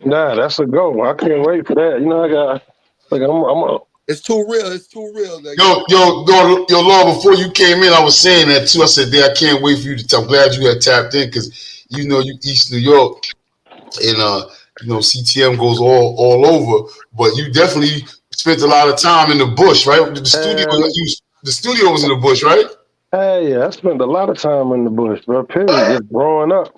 Speaker 4: Nah, that's a go. I can't wait for that. I got I'm
Speaker 5: It's too real. It's too real. Like,
Speaker 1: Yo, Law, before you came in, I was saying that too. I said, I can't wait for you to. I'm glad you had tapped in because you East New York, and CTM goes all over. But you definitely spent a lot of time in the bush, right? The studio was in the bush, right?
Speaker 4: Hey, yeah, I spent a lot of time in the bush, bro. Period. Just growing up.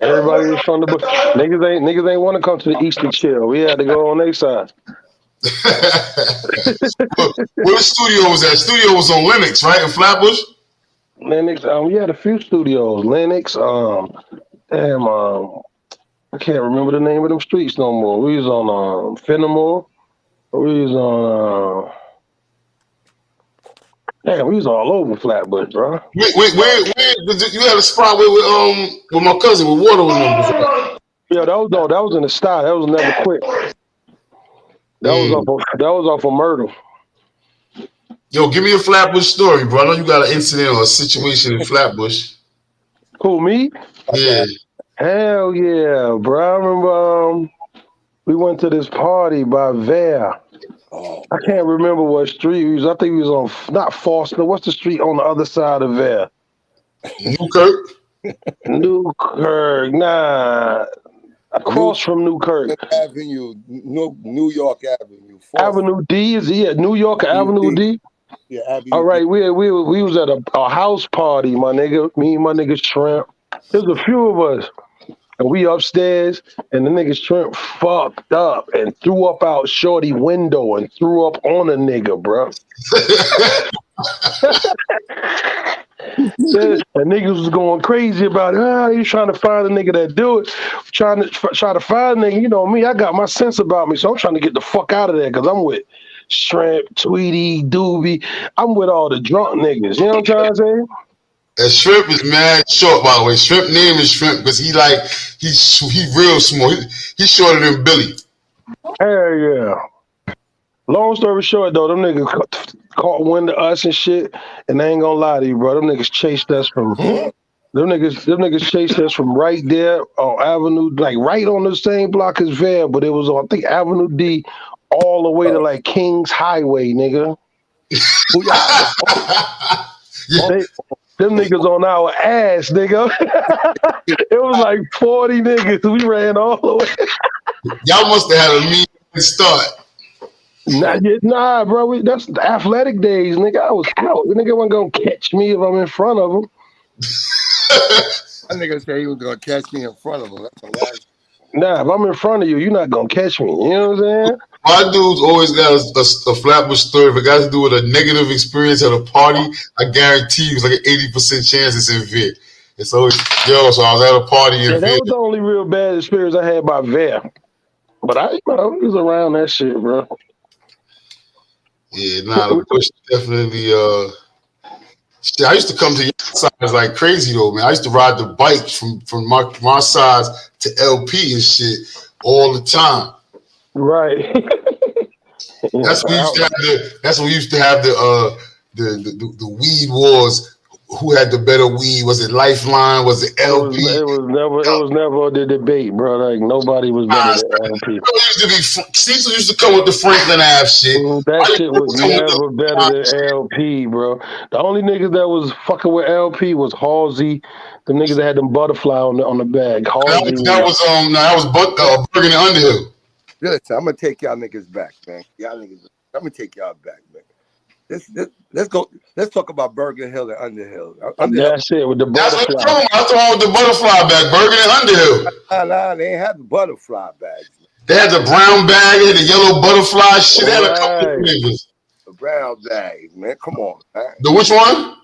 Speaker 4: Everybody was from the bush. Niggas ain't want to come to the East to chill. We had to go on their side.
Speaker 1: Where the studio was at? Studio was on Lennox, right? In Flatbush?
Speaker 4: Lennox, we had a few studios. Lennox, I can't remember the name of them streets no more. We was on Fenimore. We was on we was all over Flatbush, bro.
Speaker 1: Where you had a spot with my cousin with water with them?
Speaker 4: Yeah, that was in the style. That was never quit. That was off of Myrtle.
Speaker 1: Yo, give me a Flatbush story, bro. I know you got an incident or a situation in Flatbush.
Speaker 4: Who, me?
Speaker 1: Yeah.
Speaker 4: Hell yeah, bro. I remember we went to this party by Vare. I can't remember what street we was. I think we was on not Foster. What's the street on the other side of Vare?
Speaker 1: Newkirk?
Speaker 4: Newkirk, nah. Across from Newkirk.
Speaker 5: Avenue, New York Avenue.
Speaker 4: Avenue D is New York Avenue D?
Speaker 5: Yeah, Avenue
Speaker 4: All right,
Speaker 5: D.
Speaker 4: we was at a house party, my nigga. Me and my nigga Shrimp. There's a few of us. And we upstairs, and the nigga Shrimp fucked up and threw up out shorty window and threw up on a nigga, bro. And niggas was going crazy about it. He's trying to find a nigga that do it. Trying to find a nigga. You know me, I got my sense about me, so I'm trying to get the fuck out of there because I'm with Shrimp, Tweety, Doobie. I'm with all the drunk niggas. You know what I'm trying to say?
Speaker 1: And Shrimp is mad short, by the way. Shrimp name is Shrimp because he real small. He's shorter than Billy.
Speaker 4: Hell yeah. Long story short, though, them niggas caught wind of us and shit, and I ain't gonna lie to you, bro. Them niggas chased us from right there on Avenue, like right on the same block as Vare, but it was on, I think, Avenue D all the way to like Kings Highway, nigga. Them niggas on our ass, nigga. It was like 40 niggas. We ran all the way.
Speaker 1: Y'all must have had a mean start.
Speaker 4: Nah, bro. That's the athletic days, nigga. I was out. The nigga wasn't gonna catch me if I'm in front of him.
Speaker 5: That nigga said he was gonna catch me in front of him. That's hilarious.
Speaker 4: Nah, if I'm in front of you, you're not gonna catch me. You know what I'm saying?
Speaker 1: My dude's always got a Flatbush story. If it got to do with a negative experience at a party, I guarantee you it's like an 80% chance it's in Vid. It's always, so I was at a party in Vid.
Speaker 4: That was the only real bad experience I had by Vare. But I was around that shit, bro.
Speaker 1: Yeah, the Bush definitely. I used to come to your sides like crazy though, man. I used to ride the bike from my sides to LP and shit all the time.
Speaker 4: Right.
Speaker 1: That's when we used to have the weed wars. Who had the better weed? Was it Lifeline? Was it LP?
Speaker 4: It was never the debate, bro. Like nobody was better than LP.
Speaker 1: Cecil used to come with the Franklin Ave shit.
Speaker 4: That shit was never better than LP, bro. The only niggas that was fucking with LP was Halsey. The niggas that had them butterfly on the bag. Halsey.
Speaker 1: That was Bergen and Underhill.
Speaker 5: Listen, I'm gonna take y'all niggas back, man. I'm gonna take y'all back, man. let's go. Let's talk about Bergen Hill and Underhill.
Speaker 4: That's it with the
Speaker 1: That's what
Speaker 4: butterfly.
Speaker 1: I'm talking about. That's the one with the butterfly bag, Bergen and Underhill.
Speaker 5: Nah, they ain't have the butterfly bags.
Speaker 1: They had the brown bag, they had the yellow butterfly shit. They had a couple of
Speaker 4: Right.
Speaker 1: flavors.
Speaker 5: The brown bag, man. Come on, man.
Speaker 1: The which one?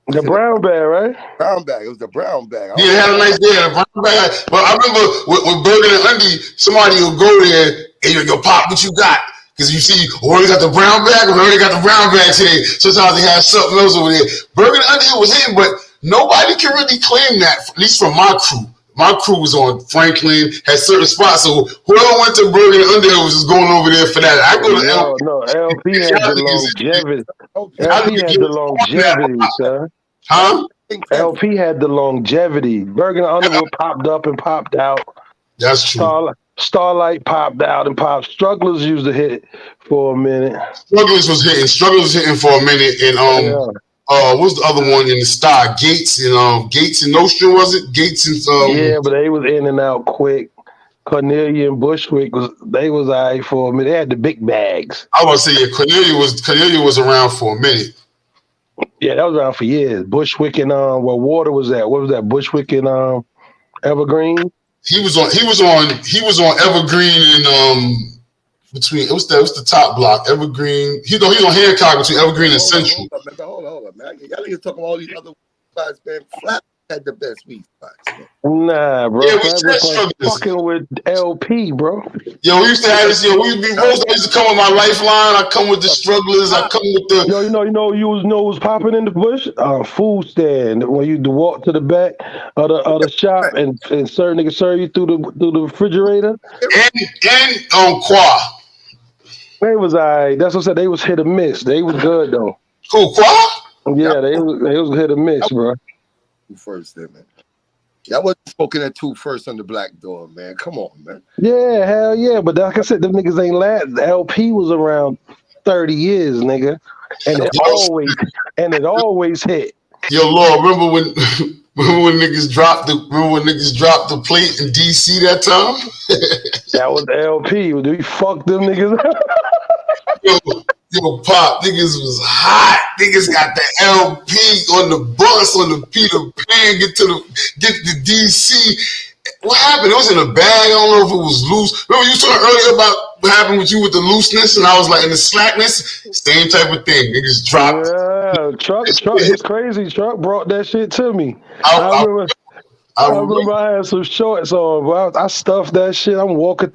Speaker 4: The brown bag, right?
Speaker 5: Brown bag. It was the brown bag.
Speaker 1: Yeah, they had a nice day, a brown bag. But I remember with Bergen and Undy, somebody would go there and yo, Pop, what you got? Because you see, oh, they got the brown bag, or they got the brown bag today. Sometimes they have something else over there. Bergen and Undy was hitting, but nobody can really claim that, at least from my crew. My crew was on Franklin, had certain spots. So whoever went to Bergen and Underhill was just going over there for that. I go to
Speaker 4: LP had the longevity. LP had the longevity, son.
Speaker 1: Huh?
Speaker 4: LP had the longevity. Bergen and Underwood popped up and popped out.
Speaker 1: That's true.
Speaker 4: Starlight popped out and popped. Strugglers used to hit for a minute.
Speaker 1: Strugglers was hitting for a minute, and what's the other one in the star? Gates and Nostrum, was it? Gates and
Speaker 4: yeah, but they was in and out quick. Cornelia and Bushwick was all right for a minute. They had the big bags.
Speaker 1: I was gonna say Cornelia was around for a minute.
Speaker 4: Yeah, that was around for years. Bushwick and where Water was at. What was that? Bushwick and Evergreen.
Speaker 1: He was on Evergreen and between what's the top block? Evergreen. He's on Hancock between Evergreen and Central.
Speaker 5: Hold up, man. Y'all niggas talking about all these other spots, man. Flap had the best weed spots, man.
Speaker 4: Nah, bro.
Speaker 1: Yeah,
Speaker 4: That was like fucking with LP, bro.
Speaker 1: Yo, we used to have this. Yo, we used to be roast. I used to come with my Lifeline. I come with the Strugglers. I come with the.
Speaker 4: Yo, you know who's popping in the bush? Food stand. When you walk to the back of the shop and certain niggas serve you through the refrigerator.
Speaker 1: And Qua.
Speaker 4: They was alright. That's what I said. They was hit or miss. They was good though.
Speaker 1: Who, Qua?
Speaker 4: Yeah, they was hit or miss, bro.
Speaker 5: First, then, man. Y'all wasn't smoking at 2 first on the Black Door, man. Come on, man.
Speaker 4: Yeah, hell yeah. But like I said, them niggas ain't last. The LP was around 30 years, nigga. And it always hit.
Speaker 1: Yo, Lord, remember when niggas dropped the plate in DC that time?
Speaker 4: That was the LP. We fucked them niggas up.
Speaker 1: Yo, Pop, niggas was hot. Niggas got the LP on the bus, on the Peter Pan, get to DC. What happened? It was in a bag. I don't know if it was loose. Remember you talking earlier about what happened with you with the looseness, and I was like in the slackness? Same type of thing. Niggas dropped.
Speaker 4: Yeah, Truck, it's crazy. Truck brought that shit to me. I remember I had some shorts on, but I stuffed that shit. I'm walking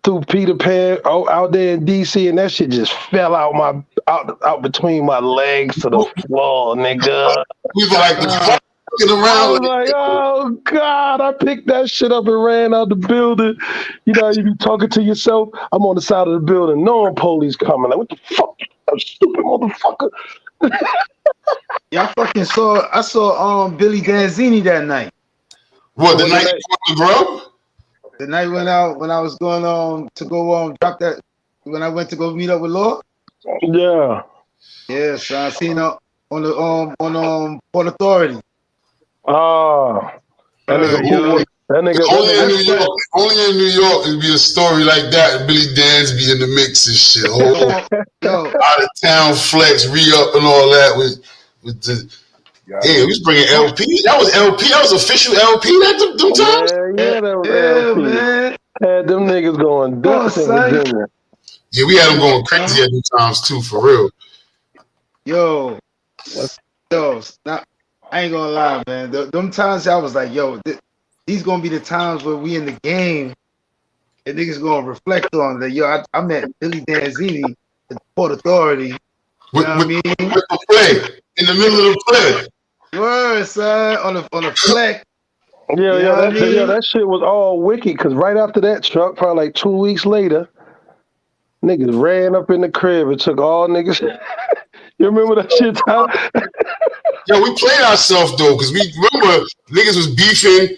Speaker 4: through Peter Pan out there in DC, and that shit just fell out between my legs to the floor, nigga.
Speaker 1: We were like,
Speaker 4: I was like, oh God, I picked that shit up and ran out the building. You know, you be talking to yourself. I'm on the side of the building, knowing police coming. Like, what the fuck, you stupid motherfucker?
Speaker 2: Yeah, I saw Billy Danzini that night.
Speaker 1: What, the night before the grub?
Speaker 2: The night when I was going to go drop that, when I went to go meet up with Law.
Speaker 4: Yeah.
Speaker 2: Yeah, so I seen her on Port Authority.
Speaker 1: Oh, that nigga. Only in New York it'd be a story like that. And Billy Dan's be in the mix and shit. Out of town flex, re-up and all that with the. Yeah, we was bringing LP. That was LP. That was official LP. That them times.
Speaker 4: Yeah, that was LP. Man. Had them niggas going nuts in Virginia.
Speaker 1: Yeah, we had them going crazy at them times too, for real.
Speaker 2: Yo, I ain't gonna lie, man. Them times I was like, yo, these gonna be the times where we in the game, and niggas gonna reflect on that. Yo, I met Billy Danzini at the Port Authority. You know what I mean?
Speaker 1: With the play in the middle of the play.
Speaker 2: Word, son, on the fleck.
Speaker 4: Yeah, that shit was all wicked. Cause right after that, Truck, probably like 2 weeks later, niggas ran up in the crib and took all niggas. You remember that shit, Tom?
Speaker 1: Yo, we played ourselves though, cause we remember niggas was beefing,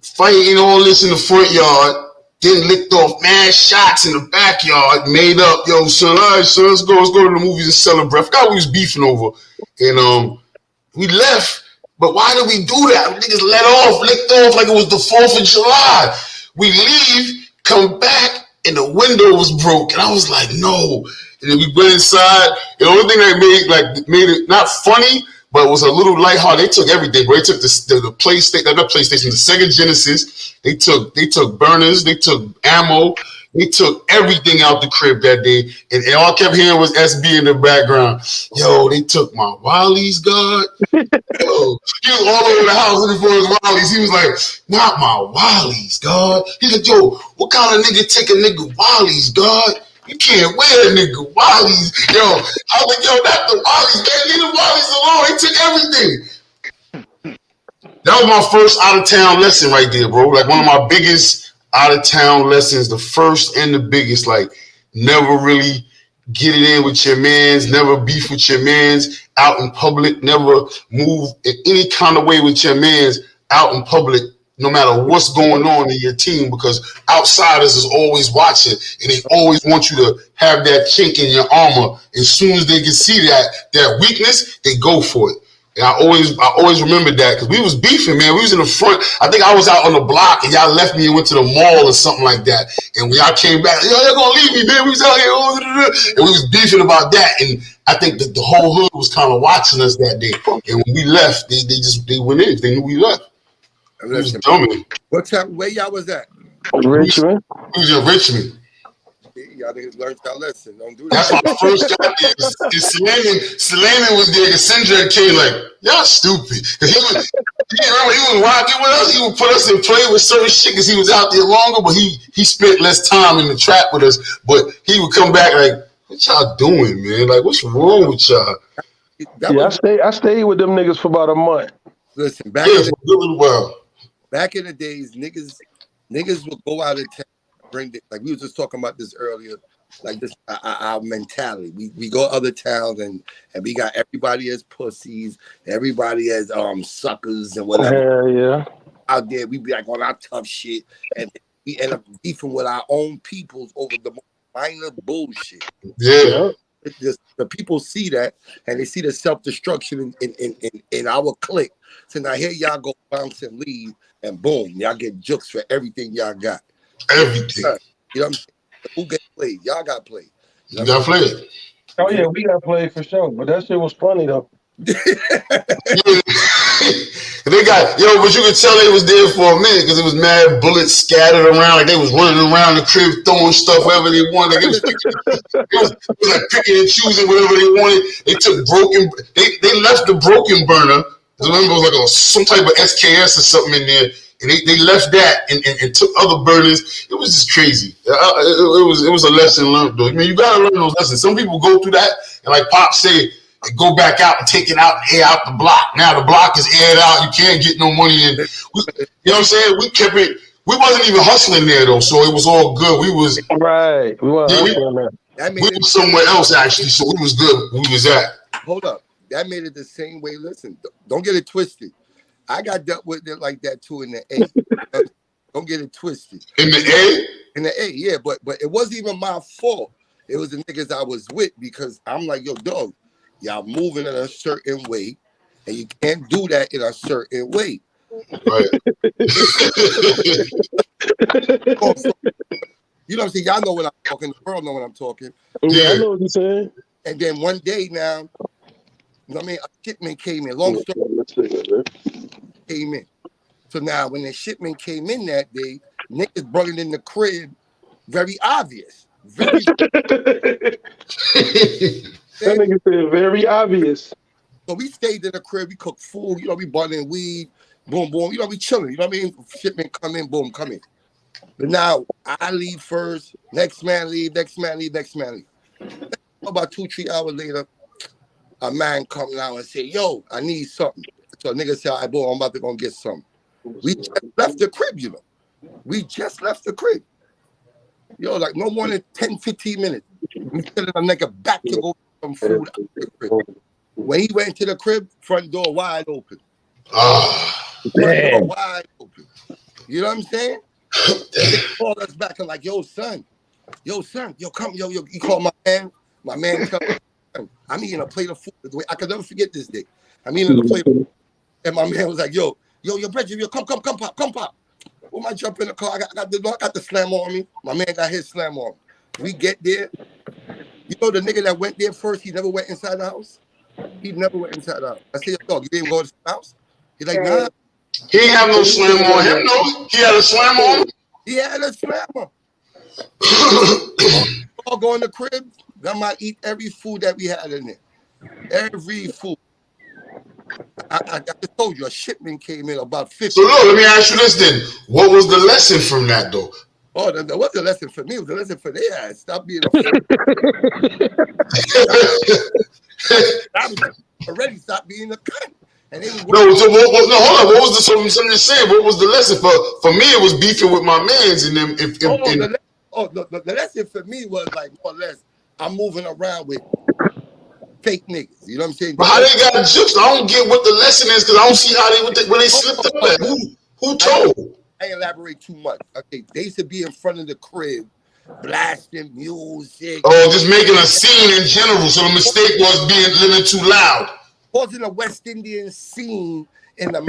Speaker 1: fighting all this in the front yard. Then licked off mad shots in the backyard, made up, yo, son, all right, son, let's go to the movies and celebrate. I forgot we was beefing over. And we left, but why did we do that? Niggas licked off like it was the 4th of July. We leave, come back, and the window was broke. And I was like, no. And then we went inside. And the only thing that made it not funny, but it was a little lighthearted. They took everything, bro. They took the PlayStation, not PlayStation, the Sega Genesis. They took burners. They took ammo. They took everything out the crib that day. And all I kept hearing was SB in the background. Yo, they took my Wally's, God. Yo, he was all over the house looking for his Wally's. He was like, not my Wally's, God. He's like, yo, what kind of nigga take a nigga Wally's, God? You can't wear a nigga Wally's. Yo, I was like, yo, not the Wally's, man. Leave the Wally's alone. They took everything. That was my first out-of-town lesson right there, bro. Like one of my biggest out-of-town lessons, the first and the biggest. Like, never really get it in with your mans, never beef with your mans out in public, never move in any kind of way with your mans out in public, no matter what's going on in your team, because outsiders is always watching and they always want you to have that chink in your armor. As soon as they can see that weakness, they go for it. And I always remembered that because we was beefing, man. We was in the front. I think I was out on the block and y'all left me and went to the mall or something like that. And when y'all came back, yo, you're gonna leave me, man. We was out here, and we was beefing about that. And I think that the whole hood was kind of watching us that day. And when we left, they went in. They knew we left.
Speaker 5: Listen, what time? Where y'all was at?
Speaker 4: Richmond.
Speaker 1: We was in Richmond.
Speaker 5: Y'all niggas learned y'all lesson. Don't do that.
Speaker 1: That's my first got there. Salaman was there. Cassandra came like, y'all stupid. Cause he was rocking with us. He would put us in play with certain shit because he was out there longer, but he spent less time in the trap with us. But he would come back like, what y'all doing, man? Like, what's wrong with y'all?
Speaker 4: I stayed with them niggas for about a month.
Speaker 5: Listen, back in the days, niggas would go out of town. Like we were just talking about this earlier, like this our mentality. We go other towns and we got everybody as pussies, everybody as suckers and whatever.
Speaker 4: Yeah.
Speaker 5: Out there, we be like on our tough shit, and we end up beefing with our own peoples over the minor bullshit.
Speaker 1: Yeah.
Speaker 5: The people see that and they see the self-destruction in our clique. So now here y'all go bounce and leave, and boom, y'all get jukes for everything y'all got.
Speaker 1: Everything.
Speaker 5: You know what I'm saying? Who get played? Y'all got played.
Speaker 1: You got played.
Speaker 4: Oh yeah, we got played for sure. But that shit was funny though.
Speaker 1: They got but you could tell they was there for a minute because it was mad bullets scattered around, like they was running around the crib throwing stuff wherever they wanted. Like it was like picking and choosing whatever they wanted. They took they left the broken burner. I remember it was like some type of SKS or something in there. And they left that and took other burners. It was just crazy. It was a lesson learned, though. I mean, you gotta learn those lessons. Some people go through that and, like Pop said, they go back out and take it out and air out the block. Now the block is aired out. You can't get no money in. You know what I'm saying? We kept it. We wasn't even hustling there though, so it was all good. We was
Speaker 4: right. We were
Speaker 5: somewhere
Speaker 1: else actually, so we was good. We was at.
Speaker 5: Hold up, that made it the same way. Listen, don't get it twisted. I got dealt with it like that too in the A. Don't get it twisted.
Speaker 1: In the A?
Speaker 5: In the A, yeah. But it wasn't even my fault. It was the niggas I was with because I'm like, yo, dog, y'all moving in a certain way, and you can't do that in a certain way.
Speaker 1: Right.
Speaker 5: You know what I'm saying? Y'all know what I'm talking. The world know what I'm talking.
Speaker 4: Yeah, I know what you're saying.
Speaker 5: And then one day now, you know what I mean? A shipment came in. Long story. Came in. So now when the shipment came in that day, niggas brought it in the crib. Very obvious. Very
Speaker 4: that nigga said very obvious.
Speaker 5: So we stayed in the crib, we cooked food, we butting weed, boom, boom, we chilling, you know what I mean? Shipment come in, boom, come in. But now I leave first, next man leave. About 2-3 hours later, a man come now and say, yo, I need something. So a nigga say, all right, boy, I'm about to go get something. We just left the crib, We just left the crib. Like no more than 10, 15 minutes. We sending a nigga back to go get some food out the crib. When he went to the crib, front door wide open. Front door wide open. You know what I'm saying? They called us back and like, yo, son, come, he called my man. My man come, I'm eating a plate of food. I can never forget this day. I'm eating a plate of food. And my man was like, yo, Bridget, come pop. Boom, I jump in the car. I got the slammer on me. My man got his slammer on me. We get there. You know the nigga that went there first, he never went inside the house? He never went inside the house. I said, yo, dog, you didn't go to the house? He's like, nah.
Speaker 1: He ain't have no slam on him, no. He had a slam on him.
Speaker 5: He had a slammer. All go in the crib. I might eat every food that we had in there. Every food. I just told you, a shipment came in about 50.
Speaker 1: So look, let me ask you this then. What was the lesson from that though?
Speaker 5: Oh, that wasn't a lesson for me. It was a lesson for their ass. Stop being a fool. Already stopped being a cunt. And they
Speaker 1: no, so hold on. What was the so I'm just saying? What was the lesson for me? It was beefing with my mans, and then
Speaker 5: the lesson for me was like more or less. I'm moving around with fake niggas. You know what I'm saying?
Speaker 1: But how they got jukes? I don't get what the lesson is because I don't see how they when they slipped up at. Who told?
Speaker 5: I elaborate too much. Okay, they used to be in front of the crib, blasting music.
Speaker 1: Oh, just making a scene in general. So the mistake was living too loud.
Speaker 5: Causing a West Indian scene in the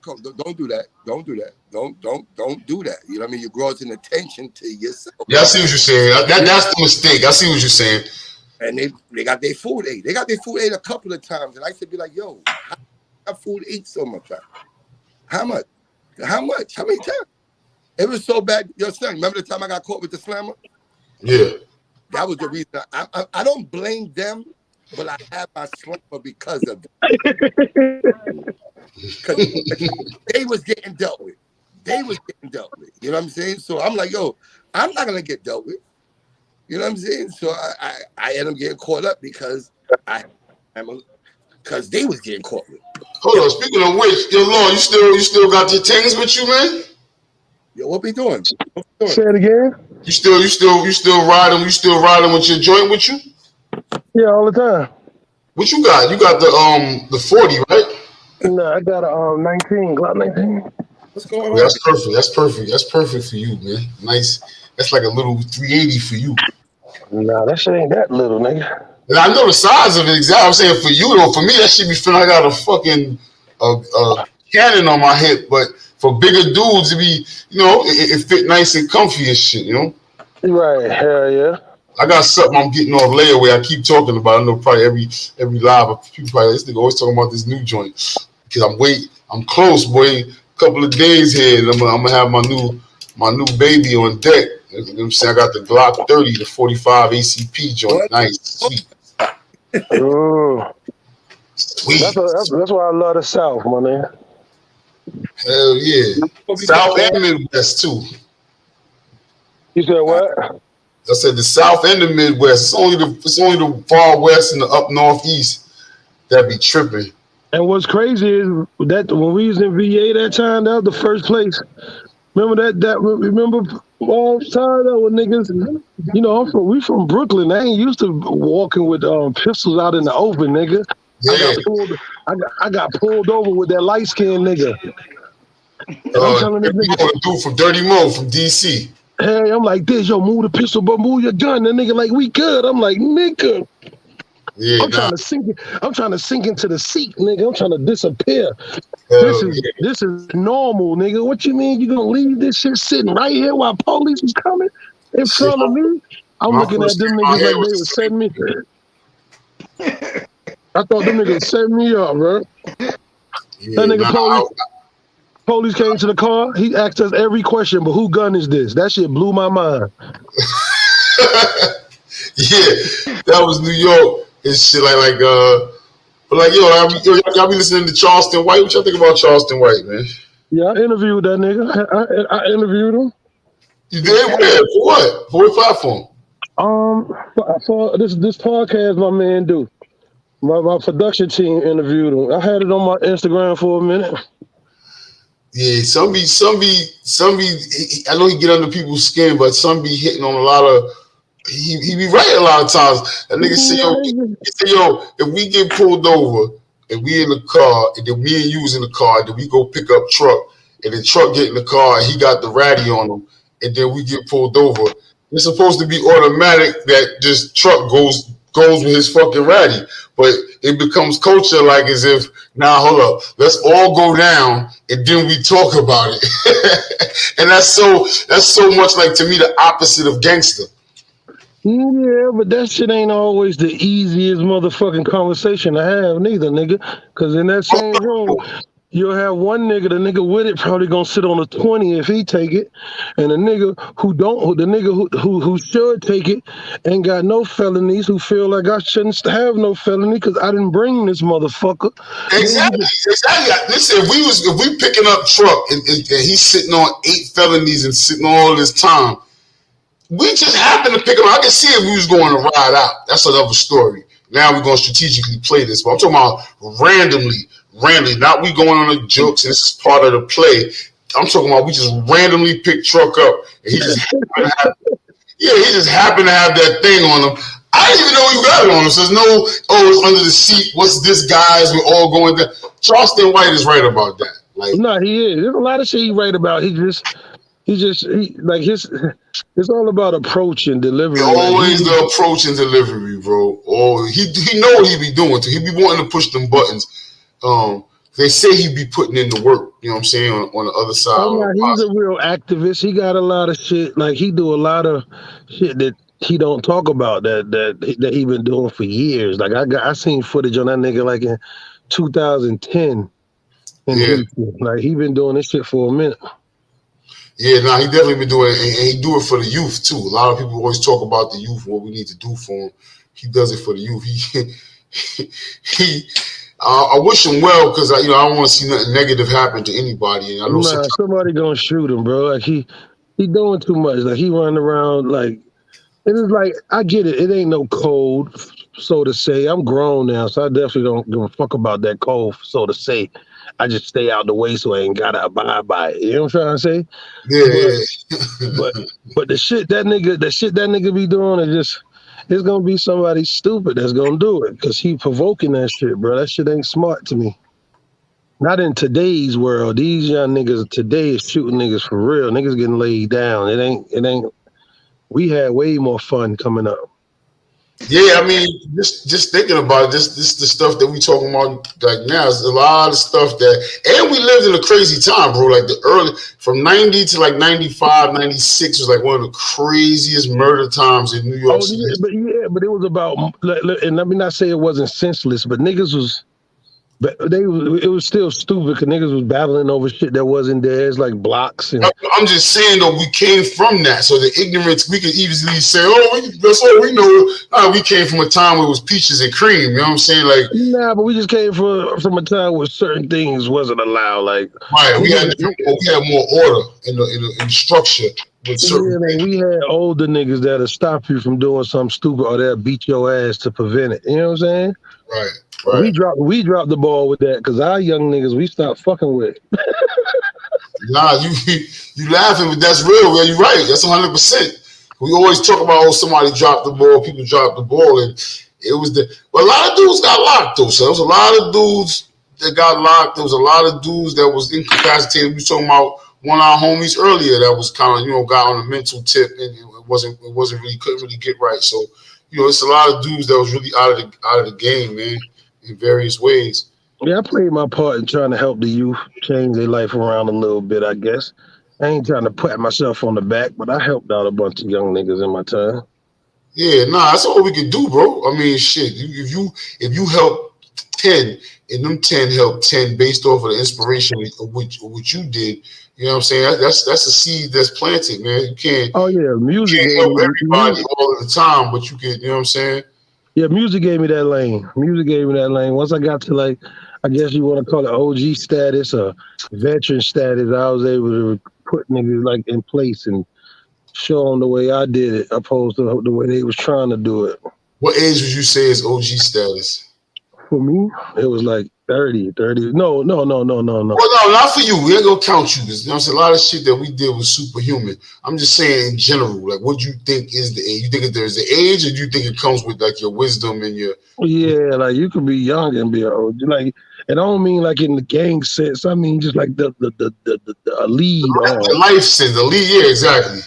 Speaker 5: come, don't do that. Don't do that. Don't do that. You know what I mean? You're causing attention to yourself.
Speaker 1: Yeah, I see what you're saying. That's the mistake. I see what you're saying.
Speaker 5: And they got their food ate. They got their food ate a couple of times. And I used to be like, yo, how got food ate so much? How much? How much? How many times? It was so bad. Yo, son, remember the time I got caught with the slammer?
Speaker 1: Yeah.
Speaker 5: That was the reason. I don't blame them, but I had my slammer because of them. Because they was getting dealt with. You know what I'm saying? So I'm like, yo, I'm not going to get dealt with. You know what I'm saying? So I ended up getting caught up because they was getting caught with.
Speaker 1: Hold on. Speaking of which, yo, Lord, you still got your things with you, man?
Speaker 5: Yo, what we doing?
Speaker 4: Say it again.
Speaker 1: You still riding? You still riding with your joint with you?
Speaker 4: Yeah, all the time.
Speaker 1: What you got? You got the 40, right?
Speaker 4: No, I got a 19, Glock 19.
Speaker 5: What's going on?
Speaker 1: That's perfect for you, man. Nice. That's like a little 380 for you.
Speaker 4: Nah, that shit ain't that little, nigga.
Speaker 1: And I know the size of it. Exactly. I'm saying for you though. For me, that shit be feeling like I got a fucking cannon on my hip. But for bigger dudes, it be it fit nice and comfy and shit. You know.
Speaker 4: Right. Hell yeah.
Speaker 1: I got something I'm getting off layaway. I keep talking about. I know probably every live people probably this nigga always talking about this new joint because I'm close, boy. Couple of days here, and I'm gonna have my new baby on deck. You know what I'm saying? I got the Glock 30, the 45 ACP joint. Nice, sweet. Sweet.
Speaker 4: That's why I love the South, my man.
Speaker 1: Hell yeah. South and Midwest too.
Speaker 4: You said what?
Speaker 1: I said the South and the Midwest. It's only the far west and the up northeast that be tripping.
Speaker 4: And what's crazy is that when we was in VA that time, that was the first place. Remember remember all the time that with niggas, we from Brooklyn. I ain't used to walking with pistols out in the open, nigga.
Speaker 1: Yeah.
Speaker 4: I got pulled over with that light skinned nigga. I'm telling this nigga,
Speaker 1: dude from Dirty Mo from DC.
Speaker 4: Hey, I'm like this, yo, move the pistol, but move your gun. That nigga like, we good. I'm like, nigga.
Speaker 1: Yeah,
Speaker 4: I'm trying to sink into the seat, nigga. I'm trying to disappear. This is normal, nigga. What you mean you gonna leave this shit sitting right here while police is coming in front of me? I'm looking at them niggas like they was setting me. I thought them niggas set me up, bro.
Speaker 1: Yeah,
Speaker 4: that nigga police came to the car. He asked us every question, but who gun is this? That shit blew my mind.
Speaker 1: Yeah, that was New York. It's shit like but like y'all be listening to Charleston White. What y'all think about Charleston White, man?
Speaker 4: Yeah, I interviewed that nigga. I interviewed him.
Speaker 1: You did? Where? For what? For what platform?
Speaker 4: For this podcast my man do. My production team interviewed him. I had it on my Instagram for a minute.
Speaker 1: Yeah, some be. I know he get under people's skin, but some be hitting on a lot of. He be right a lot of times. That nigga say, yo, if we get pulled over and we in the car, and then me and you was in the car, then we go pick up truck, and then truck get in the car and he got the ratty on him, and then we get pulled over, It's supposed to be automatic that this truck goes with his fucking ratty, but it becomes culture like as if now hold up, let's all go down and then we talk about it, and that's so much like to me the opposite of gangster.
Speaker 4: Yeah, but that shit ain't always the easiest motherfucking conversation to have, neither, nigga. Because in that same room, you'll have one nigga, the nigga with it probably gonna sit on a 20 if he take it, and the nigga who don't, the nigga who should take it, ain't got no felonies, who feel like I shouldn't have no felony because I didn't bring this motherfucker.
Speaker 1: Exactly. Listen, if we picking up truck and he's sitting on 8 felonies and sitting on all this time. We just happened to pick him up. I can see if we was going to ride out. That's another story. Now we're going to strategically play this. But I'm talking about randomly. Not we going on the jokes and this is part of the play. I'm talking about we just randomly pick truck up. And he just happened to have that thing on him. I didn't even know you got it on him. So there's no, it's under the seat. What's this, guys? We're all going there. Charleston White is right about that.
Speaker 4: No, he is. There's a lot of shit he right about. It's all about approach and delivery.
Speaker 1: Always the approach and delivery, bro. He know what he be doing too. He be wanting to push them buttons. They say he be putting in the work. You know what I'm saying on the other side.
Speaker 4: Oh, yeah, he's a real activist. He got a lot of shit. Like he do a lot of shit that he don't talk about that he been doing for years. Like I seen footage on that nigga like in 2010. Like he been doing this shit for a minute.
Speaker 1: Yeah, he definitely been doing it, and he do it for the youth too. A lot of people always talk about the youth, what we need to do for them. He does it for the youth. I wish him well because I don't want to see nothing negative happen to anybody. And I know
Speaker 4: somebody gonna shoot him, bro. Like he doing too much. Like he running around like it is like I get it. It ain't no code, so to say. I'm grown now, so I definitely don't give a fuck about that code, so to say. I just stay out the way so I ain't gotta abide by it. You know what I'm trying to say?
Speaker 1: Yeah.
Speaker 4: But the shit that nigga be doing is just it's gonna be somebody stupid that's gonna do it because he provoking that shit, bro. That shit ain't smart to me. Not in today's world. These young niggas today is shooting niggas for real. Niggas getting laid down. It ain't. We had way more fun coming up.
Speaker 1: Yeah, I mean, just thinking about it, this the stuff that we talking about like now is a lot of stuff and we lived in a crazy time, bro. Like the early from 90 to like 95, 96 was like one of the craziest murder times in New York City.
Speaker 4: But it was about, and let me not say it wasn't senseless, but niggas was. But it was still stupid because niggas was battling over shit that wasn't there. It's like blocks. And
Speaker 1: I'm just saying though, we came from that, so the ignorance we could easily say, that's all we know. Nah, we came from a time where it was peaches and cream. You know what I'm saying? Like,
Speaker 4: nah, but we just came from a time where certain things wasn't allowed. Like,
Speaker 1: right, we had more order in the structure. With certain
Speaker 4: like we had older niggas that'll stop you from doing something stupid or they'll beat your ass to prevent it. You know what I'm saying?
Speaker 1: Right.
Speaker 4: We dropped the ball with that because our young niggas we stopped fucking with.
Speaker 1: Nah, you laughing, but that's real. You're right. That's 100%. We always talk about somebody dropped the ball, people dropped the ball, and it was but a lot of dudes got locked though. So there was a lot of dudes that got locked. There was a lot of dudes that was incapacitated. We was talking about one of our homies earlier that was kind of got on a mental tip and it wasn't really couldn't really get right. So it's a lot of dudes that was really out of the game, man. In various ways.
Speaker 4: Yeah, I played my part in trying to help the youth change their life around a little bit, I guess. I ain't trying to pat myself on the back, but I helped out a bunch of young niggas in my time.
Speaker 1: Yeah, that's all we can do, bro. I mean, shit, if you help 10 and them 10 help 10 based off of the inspiration of what you did, you know what I'm saying? That's a seed that's planted, man. You can't.
Speaker 4: Oh yeah, music.
Speaker 1: You can't help everybody all of the time, but you can. You know what I'm saying?
Speaker 4: Yeah, music gave me that lane. Once I got to like, I guess you want to call it OG status or veteran status, I was able to put niggas like in place and show them the way I did it, opposed to the way they was trying to do it.
Speaker 1: What age would you say is OG status?
Speaker 4: For me, it was like 30. No.
Speaker 1: Well, no, not for you. We ain't gonna count you. There's a lot of shit that we did was superhuman. I'm just saying in general, like what do you think is the age? You think there's the age, or do you think it comes with like your wisdom and your?
Speaker 4: Yeah, like you could be young and be old. Like, and I don't mean like in the gang sense. I mean just like the lead.
Speaker 1: The life sense, the lead. Yeah, exactly.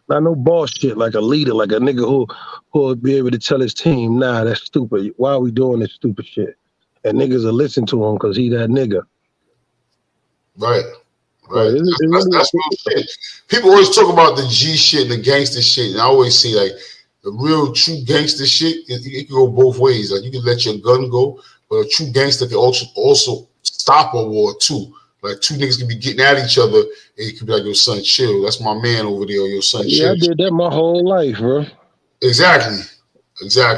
Speaker 4: Not no boss shit like a leader, like a nigga who'll be able to tell his team, nah, that's stupid. Why are we doing this stupid shit? And niggas will listen to him because he that nigga.
Speaker 1: Right.
Speaker 4: Like,
Speaker 1: That's real shit. People always talk about the G shit and the gangster shit, and I always say like the real true gangster shit. It can go both ways. Like you can let your gun go, but a true gangster can also stop a war too. Like two niggas can be getting at each other, and you can be like, "Yo, son, chill. That's my man over there. Your son, chill."
Speaker 4: Yeah, I did that my whole life, bro.
Speaker 1: Exactly. So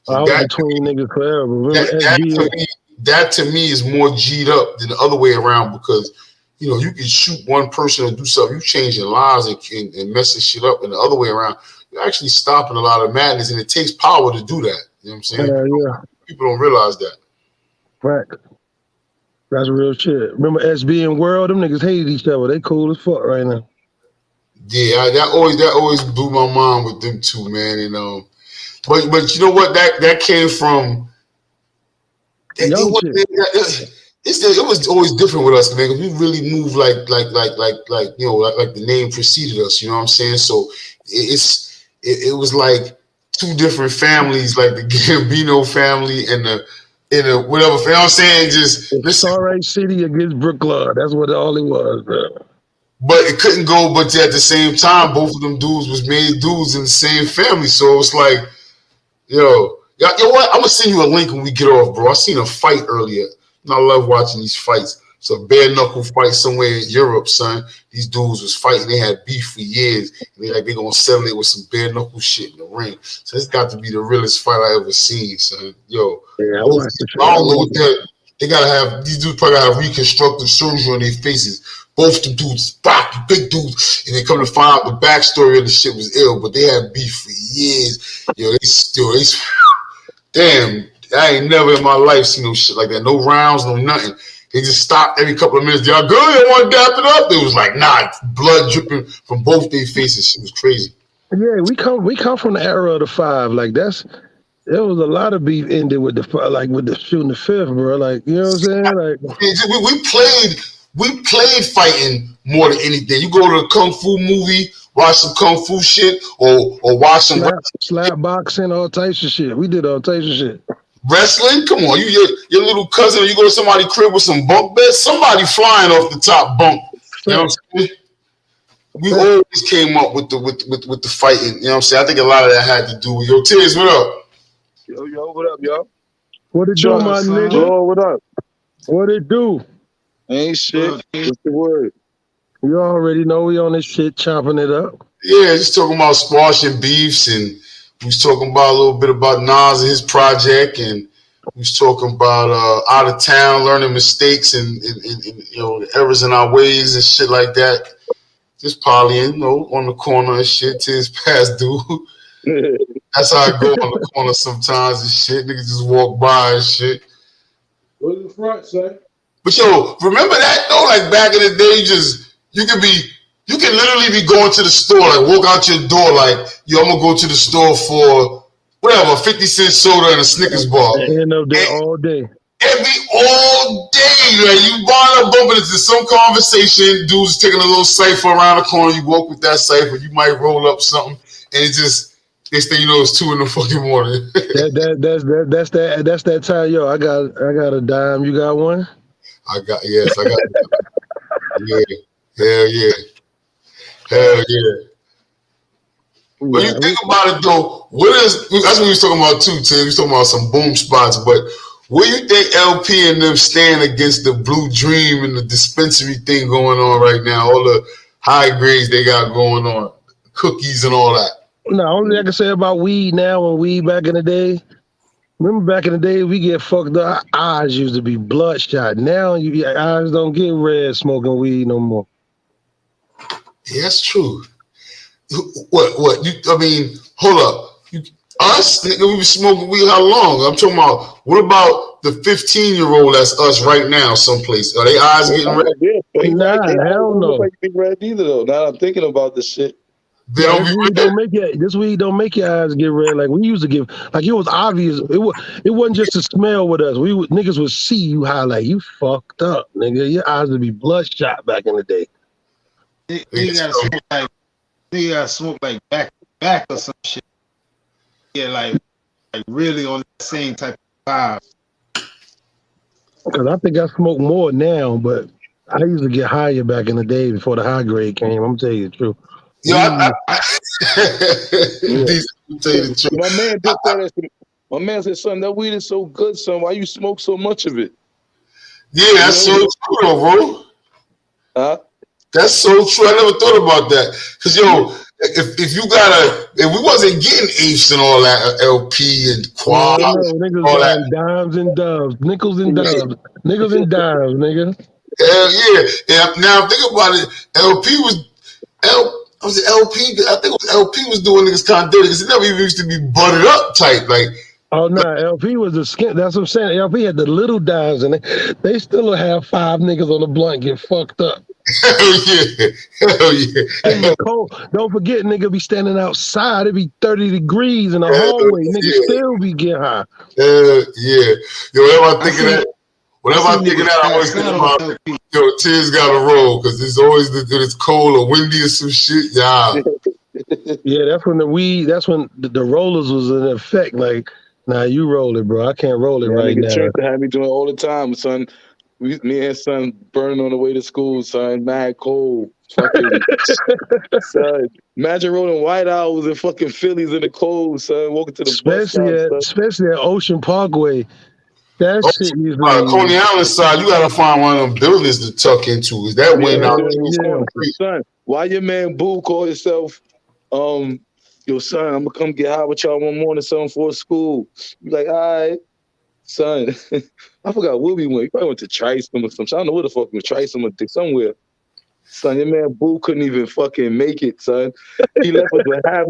Speaker 4: I was between niggas forever. Remember
Speaker 1: that to me is more G'd up than the other way around because you can shoot one person or do something, you changing lives and messing shit up, and the other way around, you're actually stopping a lot of madness, and it takes power to do that. You know what I'm saying?
Speaker 4: Yeah.
Speaker 1: People don't realize that.
Speaker 4: Right. That's real shit. Remember SB and World? Them niggas hated each other. They cool as fuck right now.
Speaker 1: Yeah, that always blew my mind with them two, man. And but you know what? That came from. It was always different with us, man. Because we really moved like the name preceded us. You know what I'm saying? So it was like two different families, like the Gambino family and the whatever. You know what I'm saying? Just
Speaker 4: Sorry City against Brooklyn. That's what all it was, bro.
Speaker 1: But it couldn't go. But at the same time, both of them dudes was made dudes in the same family. So it's like, yo, what? I'm gonna send you a link when we get off, bro. I seen a fight earlier, and I love watching these fights. It's a bare knuckle fight somewhere in Europe, son. These dudes was fighting. They had beef for years. And they gonna settle it with some bare knuckle shit in the ring. So it's got to be the realest fight I ever seen, son. Yo,
Speaker 4: yeah,
Speaker 1: I don't know what that. They gotta have these dudes probably gotta have reconstructive surgery on their faces. Both the dudes, big dudes, and they come to find out the backstory of the shit was ill, but they had beef for years. Yo, they damn, I ain't never in my life seen no shit like that. No rounds, no nothing. They just stopped every couple of minutes. Y'all good? They want to dap it up. It was like, nah, blood dripping from both their faces. Shit was crazy.
Speaker 4: Yeah, we come from the era of the five. Like there was a lot of beef ended with the shooting the fifth, bro. Like, you know what I'm saying? Like
Speaker 1: we played fighting more than anything. You go to a kung fu movie, watch some kung fu shit, or watch some
Speaker 4: slap boxing, all types of shit. We did all types of shit.
Speaker 1: Wrestling? Come on, your little cousin, you go to somebody's crib with some bunk beds, somebody flying off the top bunk. You know what I'm saying? We always came up with the fighting. You know what I'm saying? I think a lot of that had to do with your Tiz. What up?
Speaker 3: Yo, what up, y'all?
Speaker 4: What it do, my nigga?
Speaker 3: Yo, what up?
Speaker 4: What it do?
Speaker 3: Ain't shit. What's the word?
Speaker 4: You already know we on this shit, chopping it up.
Speaker 1: Yeah, just talking about squash and beefs, and we was talking about a little bit about Nas and his project, and we was talking about out of town, learning mistakes and the errors in our ways and shit like that. Just polying, on the corner and shit till it's past due. That's how I go on the corner sometimes and shit. Niggas just walk by and shit.
Speaker 2: Go to the front, son.
Speaker 1: But yo, remember that though? Like back in the day, you can literally be going to the store, like walk out your door, like, yo, I'm gonna go to the store for whatever, 50-cent soda and a Snickers bar.
Speaker 4: End up there all day.
Speaker 1: All day, like you wind up bumping into some conversation. Dudes taking a little cipher around the corner. You walk with that cipher, you might roll up something, and it just next thing you know, it's 2 in the fucking morning.
Speaker 4: That's that time, yo. I got a dime. You got one?
Speaker 1: I got yeah. Hell yeah. When you think about it though, that's what we was talking about too, Tim. We was talking about some boom spots, but where you think LP and them stand against the Blue Dream and the dispensary thing going on right now? All the high grades they got going on, cookies and all that.
Speaker 4: No, only I can say about weed now and weed back in the day. Remember back in the day, we get fucked up. Our eyes used to be bloodshot. Now your eyes don't get red smoking weed no more.
Speaker 1: Yeah, that's true. What? Hold up. Us? Nigga, we been smoking weed how long? I'm talking about, what about the 15-year-old that's us right now someplace? Are they eyes getting red?
Speaker 4: Nah, hell no.
Speaker 3: Like big red either though. Now I'm thinking about this shit.
Speaker 4: This weed don't make your eyes get red like we used to give. Like it was obvious. It wasn't just a smell with us. Niggas would see you high like you fucked up, nigga. Your eyes would be bloodshot back in the day.
Speaker 2: You gotta smoke like Nigga got smoked like back to back or some shit. Yeah, like really on the same type of vibe.
Speaker 4: Because I think I smoke more now, but I used to get higher back in the day before the high grade came. I'm telling you the truth.
Speaker 1: Yo,
Speaker 6: Yeah.
Speaker 1: these tell you the truth.
Speaker 6: My man just said that. My man said, son, that weed is so good, son. Why you smoke so much of it?
Speaker 1: Yeah, that's so true, though, bro.
Speaker 6: Huh?
Speaker 1: That's so true. I never thought about that. Cause yo, if we wasn't getting apes and all that, LP and quad,
Speaker 4: Niggas
Speaker 1: all that.
Speaker 4: buying dimes and dubs, nickels and dubs, nickels and dimes, nigga.
Speaker 1: Hell yeah. And now think about it. LP was LP. I think it was LP was doing niggas kind of dirty because it never even used to be buttered up type. Like,
Speaker 4: oh no, LP was the skin. That's what I'm saying. LP had the little dimes, and they still have 5 niggas on the blunt get fucked up.
Speaker 1: hell yeah, hell yeah.
Speaker 4: In the cold. Don't forget, nigga be standing outside. It be 30 degrees in the hallway. Nigga still be getting high.
Speaker 1: Yeah. Yo, whenever I think of that, I always think about yo, Tiz got to roll because it's always when it's cold or windy or some shit. Yeah.
Speaker 4: Yeah, that's when the rollers was in effect. Like, nah, you roll it, bro. I can't roll it right now.
Speaker 6: Church had me doing it all the time, son. Me and son burning on the way to school, son. Mad cold. Fucking son. Imagine rolling white owls and fucking Phillies in the cold, son. Walking to the bus stop,
Speaker 4: especially at Ocean Parkway. That shit used to be.
Speaker 1: Coney Island side, you gotta find one of them buildings to tuck into. Is that way out?
Speaker 6: Son, why your man Boo call himself? Yo, son, I'm gonna come get high with y'all one morning, son, for school. You like, all right, son. I forgot where we went. We probably went to Trisom or something. I don't know where the fuck we went. Trisom or somewhere. Son, your man Boo couldn't even fucking make it, son. He left us with half.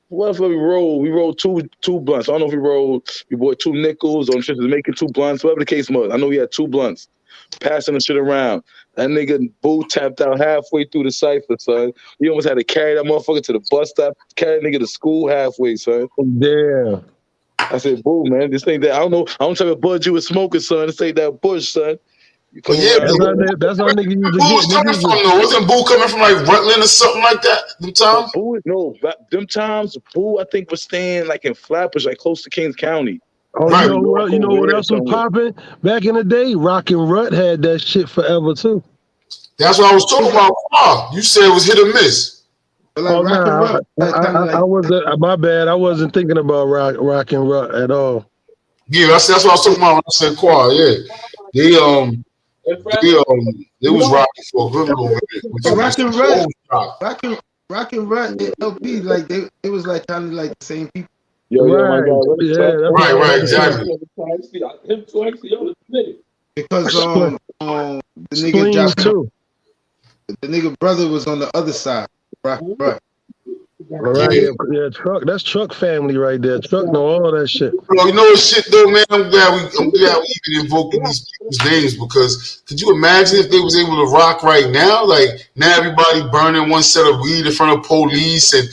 Speaker 6: What if we rolled? We rolled two blunts. I don't know if we bought 2 nickels or shit was making 2 blunts, whatever the case was. I know we had 2 blunts. Passing the shit around. That nigga Boo tapped out halfway through the cipher, son. We almost had to carry that motherfucker to the bus stop, carry that nigga to school halfway, son.
Speaker 4: Damn.
Speaker 6: I said, Boo, man, this ain't that. I don't know type of bud you was smoking, son. This ain't that bush, son.
Speaker 4: That's how nigga used to
Speaker 1: Boo was coming from though. Wasn't Boo coming from like Rutland or something like that? Them times?
Speaker 6: Them times, Boo, I think was staying like in Flatbush, like close to Kings County.
Speaker 4: Oh, right. You know what else was popping back in the day? Rock and Rut had that shit forever too.
Speaker 1: That's what I was talking about. You said it was hit or miss.
Speaker 4: Oh no, I wasn't. My bad. I wasn't thinking about rock and Rut at all.
Speaker 1: Yeah, that's what I was talking about when I said quad. Yeah, they was rocking for a good little minute.
Speaker 2: Rock and Rut and LP, like it was like kind of like the same people.
Speaker 1: Right, exactly.
Speaker 2: Because the nigga Josh, the nigga brother was on the other side. Right.
Speaker 4: Yeah, Truck. That's Truck family right there. Truck know all that shit.
Speaker 1: Bro, you know what shit though, man? I'm glad we even invoking these people's names because could you imagine if they was able to rock right now? Like now everybody burning one set of weed in front of police and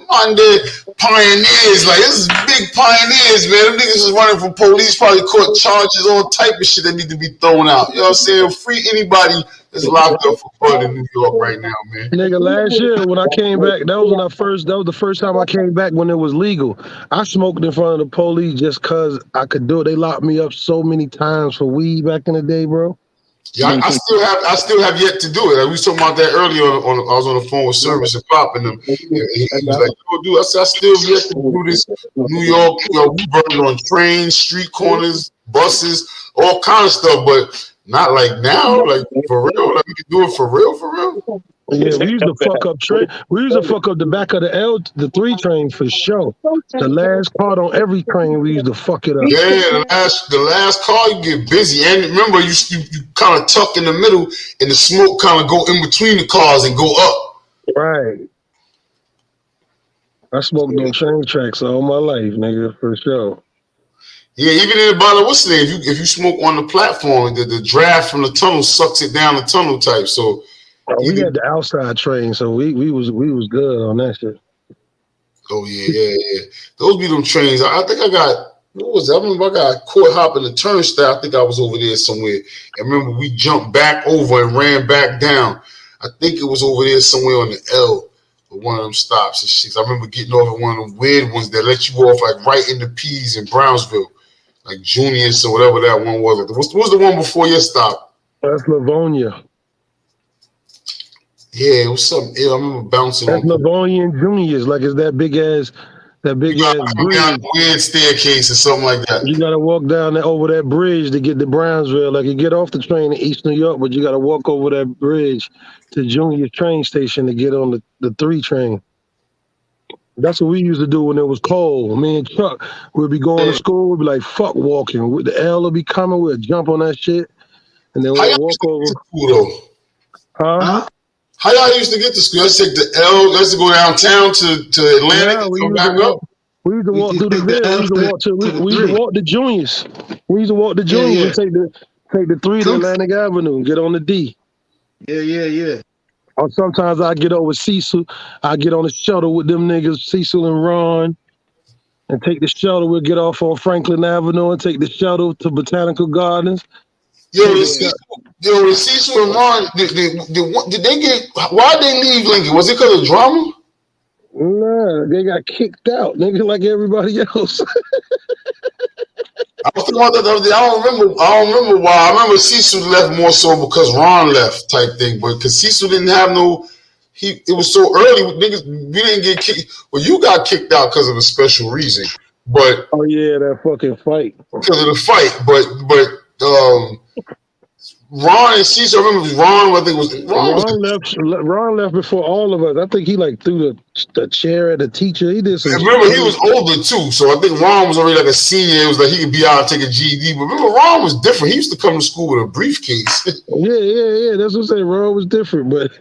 Speaker 1: Monday pioneers, like this is big pioneers, man. Them niggas is running from police, probably caught charges, all type of shit that need to be thrown out. You know what I'm saying? Free anybody that's locked up for fun in New York right now, man.
Speaker 4: Nigga, last year when I came back, that was the first time I came back when it was legal. I smoked in front of the police just cause I could do it. They locked me up so many times for weed back in the day, bro.
Speaker 1: Yeah, I still have yet to do it. Like we was talking about that earlier. I was on the phone with Service and Pop, and them. He was like, "Yo, dude, I still have yet to do this. New York, we burn on trains, street corners, buses, all kind of stuff, but not like now. Like for real, like we can do it for real.
Speaker 4: Yeah, we used to fuck up train. We used to fuck up the back of the 3 train for sure. The last part on every train, we used to fuck it up.
Speaker 1: Yeah, the last car you get busy, and remember you kind of tuck in the middle, and the smoke kind of go in between the cars and go up.
Speaker 4: Right. I smoked on train tracks all my life, nigga, for sure.
Speaker 1: Yeah, even in the bottle, what's the name? If you smoke on the platform, the draft from the tunnel sucks it down the tunnel type. So.
Speaker 4: We had the outside train, so we was good on that shit.
Speaker 1: Oh yeah. Those be them trains. I think I got what was that? I remember I got caught hopping the turnstile. I think I was over there somewhere. I remember we jumped back over and ran back down. I think it was over there somewhere on the L one of them stops and shit. I remember getting off at one of them weird ones that let you off like right in the P's in Brownsville, like Junius or whatever that one was. Like, what's the one before your stop?
Speaker 4: That's Livonia.
Speaker 1: Yeah, it was something. I remember bouncing
Speaker 4: That's
Speaker 1: on.
Speaker 4: Livonia and Junius. Like it's that big ass
Speaker 1: You
Speaker 4: bridge.
Speaker 1: got come down a weird staircase or something like that.
Speaker 4: You gotta walk down over that bridge to get to Brownsville. Like you get off the train in East New York, but you gotta walk over that bridge to Junior train station to get on the 3 train. That's what we used to do when it was cold. Me and Chuck, we'd be going to school, we'd be like, fuck walking. The L would be coming, we'd jump on that shit, and then we'd walk over.
Speaker 1: School, though?
Speaker 4: Huh?
Speaker 1: How y'all used to get to school? Let's take the L. Let's go downtown to Atlantic and come back up.
Speaker 4: We used to walk through the Ville. We used to walk to Junius. We used to walk to Junius and take the 3 to Atlantic Avenue and get on the D.
Speaker 2: Yeah.
Speaker 4: Or sometimes I get over Cecil. I get on the shuttle with them niggas, Cecil and Ron, and take the shuttle. We'll get off on Franklin Avenue and take the shuttle to Botanical Gardens.
Speaker 1: The Cecil and Ron, did they get? Why'd they leave Lincoln? Was it because of drama?
Speaker 4: Nah, they got kicked out, nigga, like everybody else.
Speaker 1: I was thinking about that the other day. I don't remember why. I remember Cecil left more so because Ron left type thing, but because Cecil didn't have no. It was so early. Niggas, we didn't get kicked. Well, you got kicked out because of a special reason, but
Speaker 4: oh yeah, that fucking fight.
Speaker 1: Because of the fight, but Ron and Cecil. I remember Ron. I think it was
Speaker 4: Ron left before all of us. I think he like threw the chair at the teacher. He did some.
Speaker 1: Remember, he was older too, so I think Ron was already like a senior. It was like he could be out and take a GED. But remember, Ron was different. He used to come to school with a briefcase.
Speaker 4: Yeah. That's what I'm saying. Ron was different, but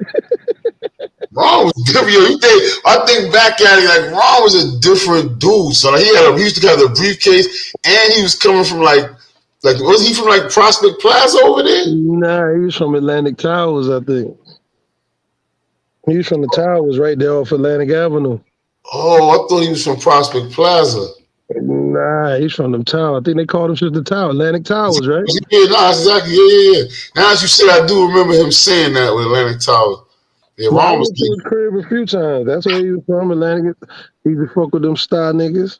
Speaker 1: Ron was different. I think back at it, like Ron was a different dude. So like, he used to have the briefcase, and he was coming from like was he from like Prospect Plaza over there?
Speaker 4: Nah, he was from Atlantic Towers, I think. He was from the Towers right there off Atlantic Avenue.
Speaker 1: Oh, I thought he was from Prospect Plaza.
Speaker 4: Nah, he's from them towers. I think they called him just the Tower, Atlantic Towers, right?
Speaker 1: Yeah, no, exactly. Yeah. Now as you said, I do remember him saying that with Atlantic Towers. Yeah, Ron was
Speaker 4: to his crib a few times. That's where he was from, Atlantic. He used to fuck with them star niggas.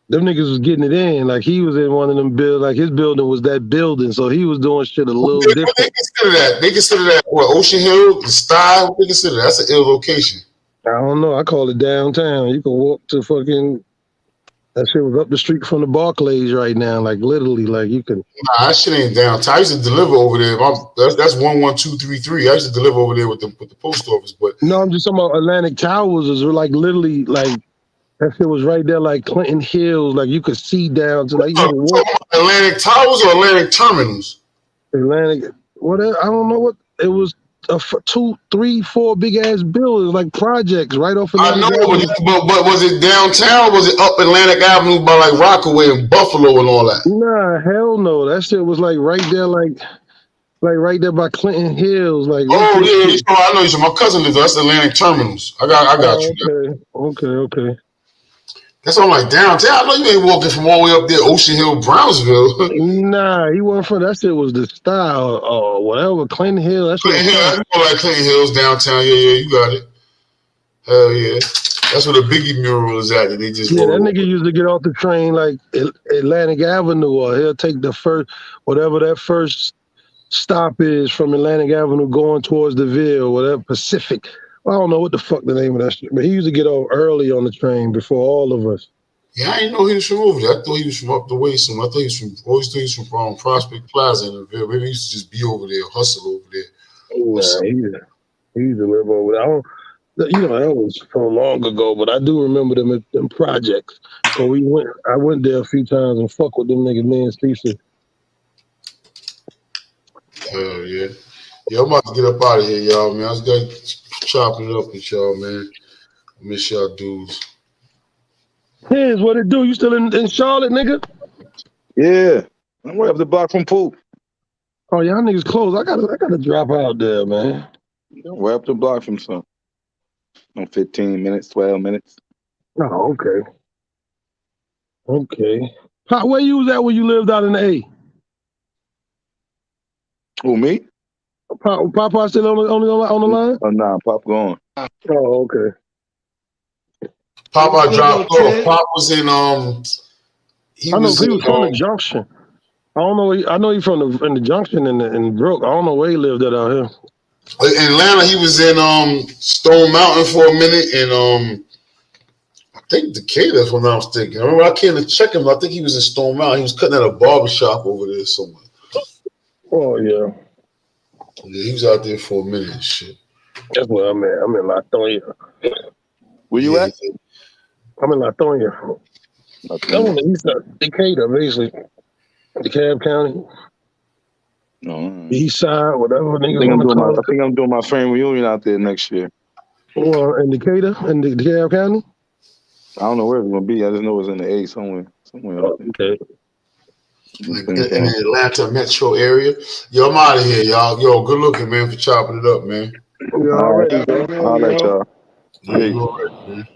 Speaker 4: Them niggas was getting it in. Like he was in one of them buildings. Like his building was that building, so he was doing shit a little different.
Speaker 1: What they consider that what, Ocean Hill, the Sty? What they consider that? That's an ill location.
Speaker 4: I don't know. I call it downtown. You can walk to fucking. That shit was up the street from the Barclays right now. Like literally, like you can.
Speaker 1: Nah, that shit ain't downtown. I used to deliver over there. That's 11233. I used to deliver over there with the post office. But
Speaker 4: no, I'm just talking about Atlantic Towers. Is like literally like. That shit was right there, like Clinton Hills. Like you could see down to like you could walk.
Speaker 1: Atlantic Towers or Atlantic Terminals?
Speaker 4: Atlantic, whatever. I don't know what it was. 2, 3, 4 big ass buildings, like projects, right off.
Speaker 1: Atlantic Avenue. But was it downtown? Or was it up Atlantic Avenue by like Rockaway and Buffalo and all that?
Speaker 4: Nah, hell no. That shit was like right there, like right there by Clinton Hills. Like
Speaker 1: oh yeah, I know you. My cousin lives there. That's Atlantic Terminals. I got you.
Speaker 4: Okay.
Speaker 1: That's what I'm like, downtown. I know you ain't walking from all the way up there, Ocean Hill, Brownsville.
Speaker 4: Nah, he wasn't from that shit. Was the style or whatever, Clinton Hill. That's
Speaker 1: Clinton Hill. I know like Clinton Hills downtown. Yeah, you got it. Hell yeah, that's where the Biggie mural is at. They just
Speaker 4: that nigga used to get off the train like Atlantic Avenue, or he'll take the first whatever that first stop is from Atlantic Avenue going towards the Ville, whatever Pacific. I don't know what the fuck the name of that shit, but he used to get off early on the train before all of us.
Speaker 1: Yeah, I didn't know he was from over there. I thought he was from up the way somewhere. I thought he was from Prospect Plaza in the Ville. Maybe he used to just be over there, hustle over there.
Speaker 4: Nah, he used to live over there. That was from long ago, but I do remember them projects. So I went there a few times and fuck with them niggas, me and Cecil.
Speaker 1: Hell yeah. Yeah, I'm about to get up out of here, y'all, man. I was going to chopping it up with y'all, man. I miss y'all dudes.
Speaker 4: Here's what it do. You still in Charlotte, nigga?
Speaker 6: Yeah. I'm right up the block from Poop.
Speaker 4: Oh, y'all niggas close. I gotta drop out there, man.
Speaker 6: Right up the block from some. 15 minutes, 12 minutes.
Speaker 4: Oh, okay. Pop, where you was at when you lived out in the A?
Speaker 6: Who, me?
Speaker 4: Papa still on the line?
Speaker 6: Oh, nah, Pop gone.
Speaker 4: Oh, okay.
Speaker 1: Pop, I dropped off.
Speaker 2: Kid.
Speaker 1: Pop was in he
Speaker 4: I know
Speaker 1: was
Speaker 4: he
Speaker 1: in
Speaker 4: was from the Junction. I don't know. I know he's from the Junction in Brook. I don't know where he lived at out here.
Speaker 1: in Atlanta. He was in Stone Mountain for a minute, and I think Decatur, if I'm not mistaken. I remember I came to check him. I think he was in Stone Mountain. He was cutting at a barber shop over there somewhere.
Speaker 4: Oh yeah,
Speaker 1: Yeah, he was out there for a minute and shit.
Speaker 4: that's where I'm at. I'm in Latonia.
Speaker 5: Where you
Speaker 1: Yeah,
Speaker 5: at?
Speaker 4: I'm in Latonia. I'm on the east side, Decatur, basically. DeKalb County,
Speaker 6: No,
Speaker 4: east side, whatever
Speaker 6: I
Speaker 4: niggas
Speaker 6: think
Speaker 4: want to call it.
Speaker 6: I'm doing my family reunion out there next year.
Speaker 4: Well, in Decatur, in DeKalb County.
Speaker 6: I don't know where it's gonna be. I just know it's in the A somewhere.
Speaker 4: Oh, okay.
Speaker 1: like in the Atlanta metro area. Yo, I'm out of here, y'all. Yo, good looking, man, for chopping it up, man.
Speaker 4: You all right, bro?
Speaker 6: I'll let y'all.
Speaker 1: Yeah, you all right, man.